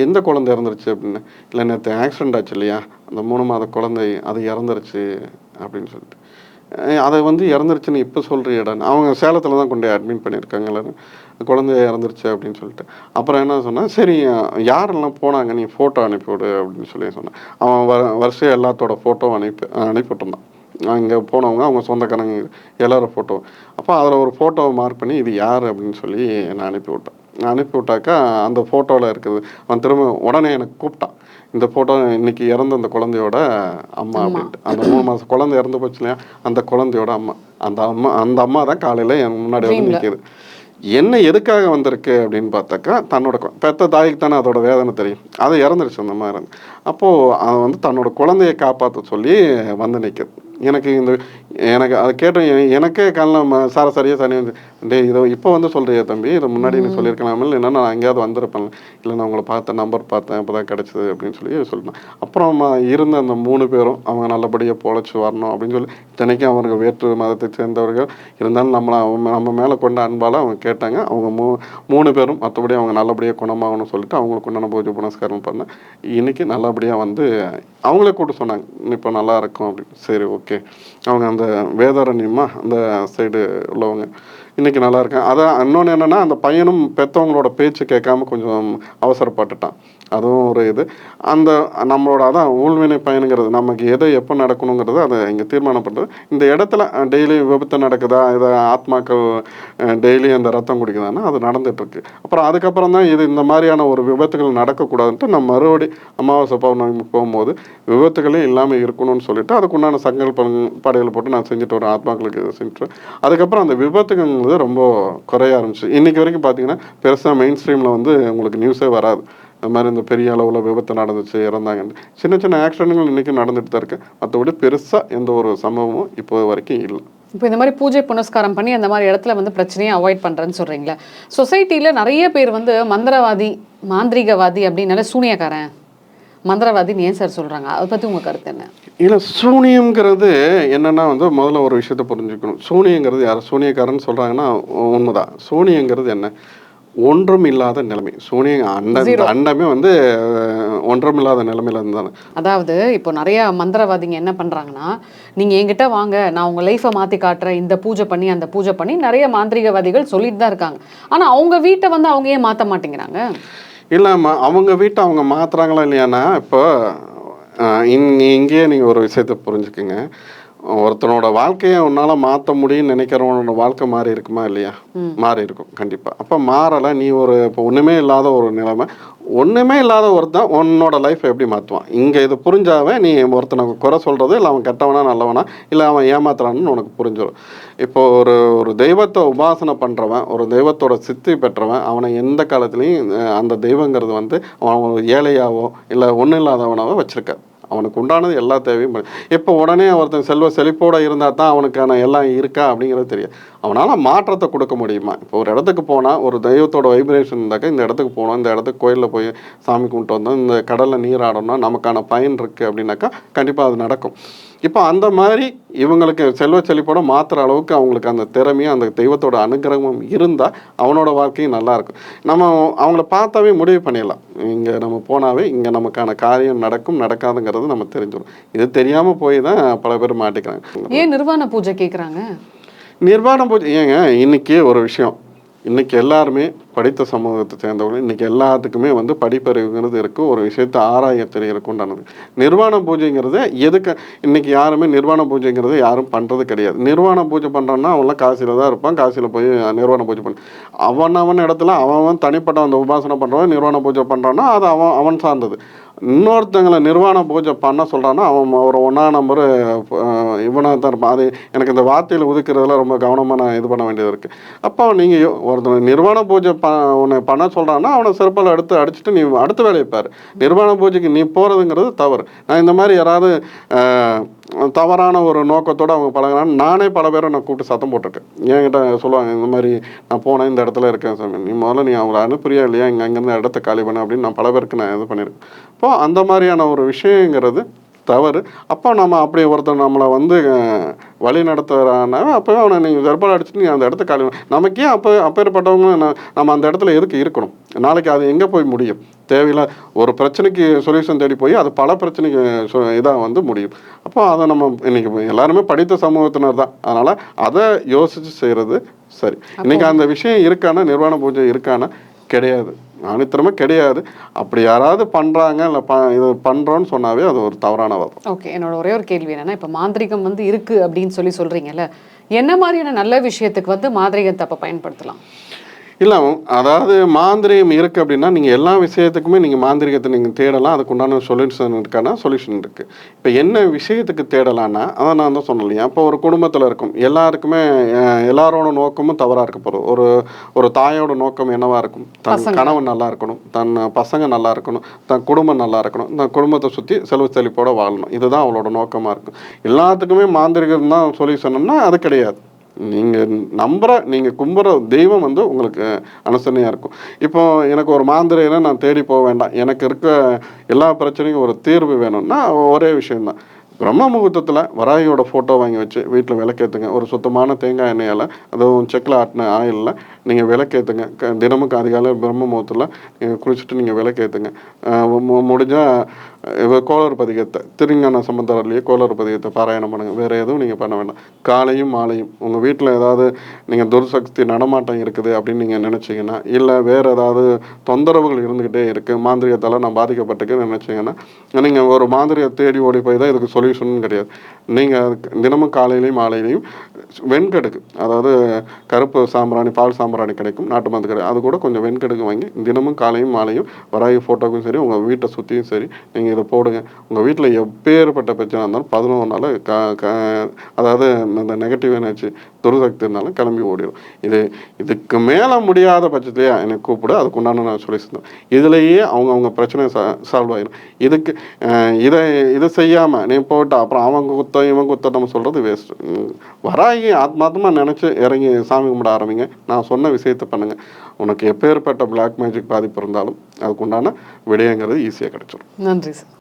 எந்த குழந்தை இறந்துருச்சு அப்படின்னு. இல்லை நேற்று ஆக்சிடெண்ட் ஆச்சு இல்லையா, அந்த 3 மாத குழந்தை அது இறந்துருச்சு அப்படின்னு சொல்லிட்டு. அதை வந்து இறந்துருச்சுன்னு இப்போ சொல்கிறியடான்னு. அவங்க சேலத்தில் தான் கொண்டு அட்மிட் பண்ணியிருக்காங்க எல்லோரும், குழந்தைய இறந்துருச்சு அப்படின்னு சொல்லிட்டு. அப்புறம் என்ன சொன்னேன், சரி யாரெல்லாம் போனாங்க நீ ஃபோட்டோ அனுப்பிவிடு அப்படின்னு சொல்லி சொன்னேன். அவன் வருஷம் எல்லாத்தோட ஃபோட்டோ அனுப்பிவிட்டுருந்தான். அங்கே போனவங்க, அவங்க சொந்தக்காரங்க எல்லோரும் ஃபோட்டோ. அப்போ அதில் ஒரு ஃபோட்டோவை மார்க் பண்ணி இது யார் அப்படின்னு சொல்லி நான் அனுப்பிவிட்டாக்கா அந்த ஃபோட்டோவில் இருக்குது. அவன் திரும்ப உடனே எனக்கு கூப்பிட்டான், இந்த ஃபோட்டோ இன்றைக்கி இறந்த அந்த குழந்தையோட அம்மா அப்படின்ட்டு. அந்த 3 மாதம் குழந்தை இறந்து போச்சு இல்லையா, அந்த குழந்தையோட அம்மா. அந்த அம்மா தான் காலையில் என் முன்னாடி வந்து நிற்கிது. என்ன எதுக்காக வந்திருக்கு அப்படின்னு பார்த்தாக்கா, தன்னோட பெத்த தாய்க்கு தானே அதோட வேதனை தெரியும். அது இறந்துருச்சு அந்த மாதிரி. அப்போது அது வந்து தன்னோட குழந்தையை காப்பாற்ற சொல்லி வந்து நிற்கிது. எனக்கு எனக்கு அதை கேட்ட எனக்கே கண்ணில் சரியாக சனி வந்து டே இதை இப்போ வந்து சொல்கிறியா தம்பி, இதை முன்னாடி நீ சொல்லியிருக்கலாமே, இல்லைன்னா நான் எங்கேயாவது வந்திருப்பேன், இல்லை நான் உங்களை பார்த்தேன், நம்பர் பார்த்தேன், இப்போ தான் கிடச்சிது அப்படின்னு சொல்லி சொல்லிட்டேன். அப்புறம் இருந்த அந்த 3 பேரும் அவங்க நல்லபடியாக பொழைச்சி வரணும் அப்படின்னு சொல்லி, இத்தனைக்கும் அவங்க வேற்று மதத்தை சேர்ந்தவர்கள் இருந்தாலும் நம்ம மேலே கொண்ட அன்பால் அவங்க கேட்டாங்க. அவங்க 3 பேரும் மற்றபடி அவங்க நல்லபடியாக குணமாகணும்னு சொல்லிட்டு அவங்களுக்கு உண்டான பூஜை புனஸ்காரம் பண்ணேன். இன்றைக்கி நல்லபடியாக வந்து அவங்களே கூப்பிட்டு சொன்னாங்க, இப்போ நல்லா இருக்கும் அப்படின்னு. சரி ஓகே. அவங்க அந்த வேதாரண்யமா அந்த சைடு உள்ளவங்க இன்றைக்கி நல்லா இருக்கேன். அதான் இன்னொன்று என்னென்னா, அந்த பையனும் பெற்றவங்களோட பேச்சு கேட்காம கொஞ்சம் அவசரப்பட்டுட்டான். அதுவும் ஒரு இது. அந்த நம்மளோட அதான் ஊழ்வினை பயனுங்கிறது, நமக்கு எதை எப்போ நடக்கணுங்கிறது அதை இங்கே தீர்மானம் பண்ணுறது. இந்த இடத்துல டெய்லி விபத்து நடக்குதா, இதை ஆத்மாக்கள் டெய்லி அந்த ரத்தம் குடிக்குதான்னா அது நடந்துகிட்ருக்கு. அப்புறம் அதுக்கப்புறம் தான் இது இந்த மாதிரியான ஒரு விபத்துகள் நடக்கக்கூடாதுன்ட்டு நம்ம மறுபடி அமாவாசை பௌர்ணமி போகும்போது விபத்துகளே இல்லாமல் இருக்கணும்னு சொல்லிட்டு அதுக்குண்டான படைகளை போட்டு நான் செஞ்சுட்டு வரேன், ஆத்மாக்களுக்கு செஞ்சுட்டு. அதுக்கப்புறம் அந்த விபத்துங்கிறது ரொம்ப குறைய ஆரம்பிச்சு. இன்றைக்கி வரைக்கும் பார்த்தீங்கன்னா பெருசாக மெயின் ஸ்ட்ரீமில் வந்து உங்களுக்கு நியூஸே வராது. அது மாதிரி இந்த பெரிய அளவில் விபத்து நடந்துச்சு, இறந்தாங்கன்னு. சின்ன சின்ன ஆக்சிடென்ட்கள் இன்றைக்கும் நடந்துட்டு தான் இருக்குது. மற்றபடி பெருசாக எந்த ஒரு சம்பவமும் இப்போ வரைக்கும் இல்லை. இப்போ இந்த மாதிரி பூஜை புனஸ்காரம் பண்ணி அந்த மாதிரி இடத்துல வந்து பிரச்சனையை அவாய்ட் பண்ணுறேன்னு சொல்கிறீங்களா? சொசைட்டியில் நிறைய பேர் வந்து மந்திரவாதி, மாந்திரிகவாதி அப்படின்னால சூனியக்காரன், மந்திரவாதின்னு ஏன் சார் சொல்கிறாங்க? அதை பற்றி உங்கள் கருத்து என்ன? இல்லை, சூனியங்கிறது என்னென்னா வந்து முதல்ல ஒரு விஷயத்தை புரிஞ்சுக்கணும். சூனியங்கிறது யார் சூனியக்காரன்னு சொல்கிறாங்கன்னா உண்மைதான். சூனியங்கிறது என்ன? ஒன்றும் இல்லாத நிலைமை. அண்டமே வந்து ஒன்றும் இல்லாத நிலைமையில இருந்தாங்க. அதாவது இப்போ நிறைய மந்திரவாதிங்க என்ன பண்ணுறாங்கன்னா, நீங்கள் என்கிட்ட வாங்க, நான் உங்கள் லைஃப்பை மாற்றி காட்டுறேன், இந்த பூஜை பண்ணி அந்த பூஜை பண்ணி நிறைய மாந்திரிகவாதிகள் சொல்லிட்டு தான் இருக்காங்க. ஆனால் அவங்க வீட்டை வந்து அவங்க ஏன் மாற்ற மாட்டேங்கிறாங்க? இல்லாமல் அவங்க வீட்டை அவங்க மாற்றுறாங்களா இல்லையானா, இப்போ இங்கேயே நீங்கள் ஒரு விஷயத்தை புரிஞ்சுக்குங்க. ஒருத்தனோட வாழ்க்கையை உன்னால் மாற்ற முடியும்னு நினைக்கிறவனோட வாழ்க்கை மாறி இருக்குமா இல்லையா? மாறி இருக்கும் கண்டிப்பாக. அப்போ மாறலை, நீ இப்போ ஒன்றுமே இல்லாத ஒரு நிலைமை, ஒன்றுமே இல்லாத ஒருத்தன் உன்னோட லைஃப்பை எப்படி மாற்றுவான்? இங்கே இது புரிஞ்சாவே நீ ஒருத்தனை குறை சொல்கிறது இல்லை அவன் கெட்டவனா நல்லவனா இல்லை அவன் ஏமாத்துறான்னு உனக்கு புரிஞ்சிடும். இப்போ ஒரு தெய்வத்தை உபாசனை பண்ணுறவன், ஒரு தெய்வத்தோட சித்தி பெற்றவன், அவனை எந்த காலத்துலேயும் அந்த தெய்வங்கிறது வந்து அவன் ஏழையாவோ இல்லை ஒன்றும் இல்லாதவனாவோ வச்சுருக்காது. அவனுக்கு உண்டானது எல்லா தேவையும். இப்போ உடனே ஒருத்தன் செல்வ செழிப்போடு இருந்தால் தான் அவனுக்கான எல்லாம் இருக்கா அப்படிங்கிறது தெரியாது. அவனால் மாற்றத்தை கொடுக்க முடியுமா? இப்போ ஒரு இடத்துக்கு போனால் ஒரு தெய்வத்தோட வைப்ரேஷன் இருந்தாக்கா, இந்த இடத்துக்கு போனோம், இந்த இடத்துக்கு கோயிலில் போய் சாமி கும்பிட்டு வந்தோம், இந்த கடலில் நீராடணும்னா நமக்கான பயன் இருக்குது அப்படின்னாக்கா கண்டிப்பாக அது நடக்கும். இப்போ அந்த மாதிரி இவங்களுக்கு செல்வ செழிப்போட மாற்றுற அளவுக்கு அவங்களுக்கு அந்த திறமையும் அந்த தெய்வத்தோட அனுகிரகமும் இருந்தால் அவனோட வாழ்க்கையும் நல்லாயிருக்கும். நம்ம அவங்கள பார்த்தாவே முடிவு பண்ணிடலாம், இங்கே நம்ம போனாவே இங்கே நமக்கான காரியம் நடக்கும் நடக்காதுங்கிறது நம்ம தெரிஞ்சிடும். இது தெரியாமல் போய் தான் பல பேர் மாட்டிக்கிறாங்க. ஏன் நிர்வாண பூஜை கேட்குறாங்க? நிர்வாண பூஜை ஏங்க, இன்றைக்கி ஒரு விஷயம், இன்றைக்கி எல்லாருமே படித்த சமூகத்தை சேர்ந்தவங்க, இன்றைக்கி எல்லாத்துக்குமே வந்து படிப்பறிவுங்கிறது இருக்குது, ஒரு விஷயத்தை ஆராய தெரியறதுக்கு உண்டானது. நிர்வாண பூஜைங்கிறது எதுக்கு இன்றைக்கி யாருமே நிர்வாண பூஜைங்கிறது யாரும் பண்ணுறது கிடையாது. நிர்வாண பூஜை பண்ணுறான்னா அவன்லாம் காசியில் தான் இருப்பான், காசியில் போய் நிர்வாண பூஜை பண்ண அவன் இடத்துல அவன் தனிப்பட்ட அந்த உபாசனை பண்ணுறவன் நிர்வாண பூஜை பண்ணுறான்னா அது அவன் சார்ந்தது. இன்னொருத்தங்களை நிர்வாண பூஜை பண்ண சொல்கிறான்னா அவன் ஒரு 1ஆம் நம்பர் இவனாக தான் இருப்பான். அது எனக்கு இந்த வார்த்தையில் ஒதுக்குறதுல ரொம்ப கவனமாக நான் இது பண்ண வேண்டியது இருக்குது. அப்போ நீங்கள் ஒருத்தர் நிர்வாண பூஜை உன்னை பண்ண சொல்கிறான்னா அவனை சிறப்பால் எடுத்து அடிச்சுட்டு நீ அடுத்த வேலையை பாரு. நிர்வாண பூஜைக்கு நீ போகிறதுங்கிறது தவறு. நான் இந்த மாதிரி யாராவது தவறான ஒரு நோக்கத்தோடு அவங்க பழகிறான்னு நானே பல பேரை நான் கூப்பிட்டு சத்தம் போட்டிருக்கேன். என்கிட்ட சொல்லுவாங்க, இந்த மாதிரி நான் போனேன், இந்த இடத்துல இருக்கேன் சாமி, நீ முதல்ல நீ அவங்கள அனுப்புறியா இல்லையா, அங்கேருந்து இடத்த காலி பண்ண அப்படின்னு நான் பல பேருக்கு நான் இது பண்ணியிருக்கேன். இப்போது அந்த மாதிரியான ஒரு விஷயங்கிறது தவறு. அப்போ நம்ம அப்படி ஒருத்தர் நம்மளை வந்து வழி நடத்துகிறானா அப்போ அவனை நீங்கள் வெறுப்பால் அடிச்சுட்டு நீ அந்த இடத்த காலி நமக்கே அப்பேற்பட்டவங்க நம்ம அந்த இடத்துல எதுக்கு இருக்கணும்? நாளைக்கு அது எங்கே போய் முடியும்? தேவையில்லை ஒரு பிரச்சனைக்கு சொல்யூஷன் தேடி போய் அது பல பிரச்சனைக்கு இதாக வந்து முடியும். அப்போ அதை நம்ம இன்றைக்கி எல்லாருமே படித்த சமூகத்தினர் தான், அதனால் அதை யோசித்து செய்கிறது சரி. இன்றைக்கி அந்த விஷயம் இருக்கானா, நிர்வாண பூஜை இருக்கானா? கிடையாது, அனுத்திரமே கிடையாது. அப்படி யாராவது பண்ணுறாங்க இல்லை இது பண்ணுறோன்னு சொன்னாவே அது ஒரு தவறான வாதம். ஓகே, என்னோட ஒரே ஒரு கேள்வி என்னன்னா, இப்போ மாந்திரிகம் வந்து இருக்குது அப்படின்னு சொல்கிறீங்கல்ல, என்ன மாதிரியான நல்ல விஷயத்துக்கு வந்து மாந்திரிகத்தை அப்போ பயன்படுத்தலாம்? இல்லை, அதாவது மாந்திரிகம் இருக்குது அப்படின்னா நீங்கள் எல்லா விஷயத்துக்குமே நீங்கள் மாந்திரிகத்தை நீங்கள் தேடலாம். அதுக்கு உண்டான சொல்யூஷன் இருக்கானா, சொல்யூஷன் இருக்குது. இப்போ என்ன விஷயத்துக்கு தேடலான்னா, அதான் நான் தான் சொன்னேன் இல்லையா, இப்போ ஒரு குடும்பத்தில் இருக்கும் எல்லாருக்குமே எல்லாரோட நோக்கமும் தவறாக இருக்க போகிறது. ஒரு தாயோட நோக்கம் என்னவா இருக்கும்? தன் கணவன் நல்லா இருக்கணும், தன் பசங்க நல்லா இருக்கணும், தன் குடும்பம் நல்லா இருக்கணும், தன் குடும்பத்தை சுற்றி செல்வ செழிப்போட வாழணும். இதுதான் அவளோட நோக்கமாக இருக்கும். எல்லாத்துக்குமே மாந்திரிகம் தான் சொல்யூஷன்னா அது கிடையாது. நீங்கள் கும்புற தெய்வம் வந்து உங்களுக்கு அனுசரணையாக இருக்கும். இப்போ எனக்கு ஒரு மாந்திரையை நான் தேடி போக வேண்டாம், எனக்கு இருக்க எல்லா பிரச்சனையும் ஒரு தீர்வு வேணும்னா ஒரே விஷயம்தான். பிரம்ம முகூர்த்தத்தில் வராகியோட ஃபோட்டோ வாங்கி வச்சு வீட்டில் விளக்கேற்றுங்க. ஒரு சுத்தமான தேங்காய் எண்ணெயால், அதுவும் செக்கில் ஆட்டின ஆயிலில் நீங்கள் விளக்கேற்றுங்க. தினமும் அதிகாலை பிரம்ம முகூர்த்தத்தில் நீங்கள் குளிச்சுட்டு நீங்கள் விளக்கேற்றுங்க. முடிஞ்சால் கோளறு பதிகத்தை, திருஞான சம்பந்தர்லேயே கோளறு பதிகத்தை பாராயணம் பண்ணுங்கள். வேறு எதுவும் நீங்கள் பண்ண வேண்டாம். காலையும் மாலையும் உங்கள் வீட்டில் ஏதாவது நீங்கள் துர்சக்தி நடமாட்டம் இருக்குது அப்படின்னு நீங்கள் நினச்சிங்கன்னா, இல்லை வேறு ஏதாவது தொந்தரவுகள் இருந்துக்கிட்டே இருக்குது, மாந்திரிகத்தால் நான் பாதிக்கப்பட்டிருக்கேன்னு நினச்சிங்கன்னா, நீங்கள் ஒரு மாந்திரியை தேடி ஓடி போய் தான் இதுக்கு சொல்யூஷன் கிடையாது. நீங்கள் தினமும் காலையிலையும் மாலையிலையும் வெண்கடுக்கு, அதாவது கருப்பு சாம்பிராணி, பால் சாம்பிராணி கிடைக்கும், நாட்டு மருந்து கிடைக்கும், அது கூட கொஞ்சம் வெண்கடுக்கு வாங்கி தினமும் காலையும் மாலையும் வராகி ஃபோட்டோக்கும் சரி, உங்கள் வீட்டை சுற்றியும் சரி நீங்கள் இதை போடுங்க. உங்கள் வீட்டில் எப்பேற்பட்ட பிரச்சனை இருந்தாலும் 11 நாள் அதாவது இந்த நெகட்டிவ் எனர்ஜி துர்சக்தி இருந்தாலும் கிளம்பி ஓடிடும். இதுக்கு மேலே முடியாத பட்சத்துலேயே எனக்கு கூப்பிடு, அதுக்கு உண்டான நான் சொல்லியிருந்தேன். இதுலேயே அவங்க பிரச்சனை சால்வ் ஆகிடும். இதை செய்யாமல் நீ போட்டு அப்புறம் அவங்க குத்தம் இவங்க குத்தம் நம்ம சொல்கிறது வேஸ்ட்டு. வராகி ஆத்மார்த்தமாக நினச்சி இறங்கி சாமி கும்பிட ஆரம்பிங்க. நான் சொன்ன விஷயத்தை பண்ணுங்கள். உனக்கு எப்பேற்பட்ட பிளாக் மேஜிக் பாதிப்பு இருந்தாலும் அதுக்கு உண்டான விடயங்கிறது ஈஸியாக கிடைச்சிடும். நன்றி சார்.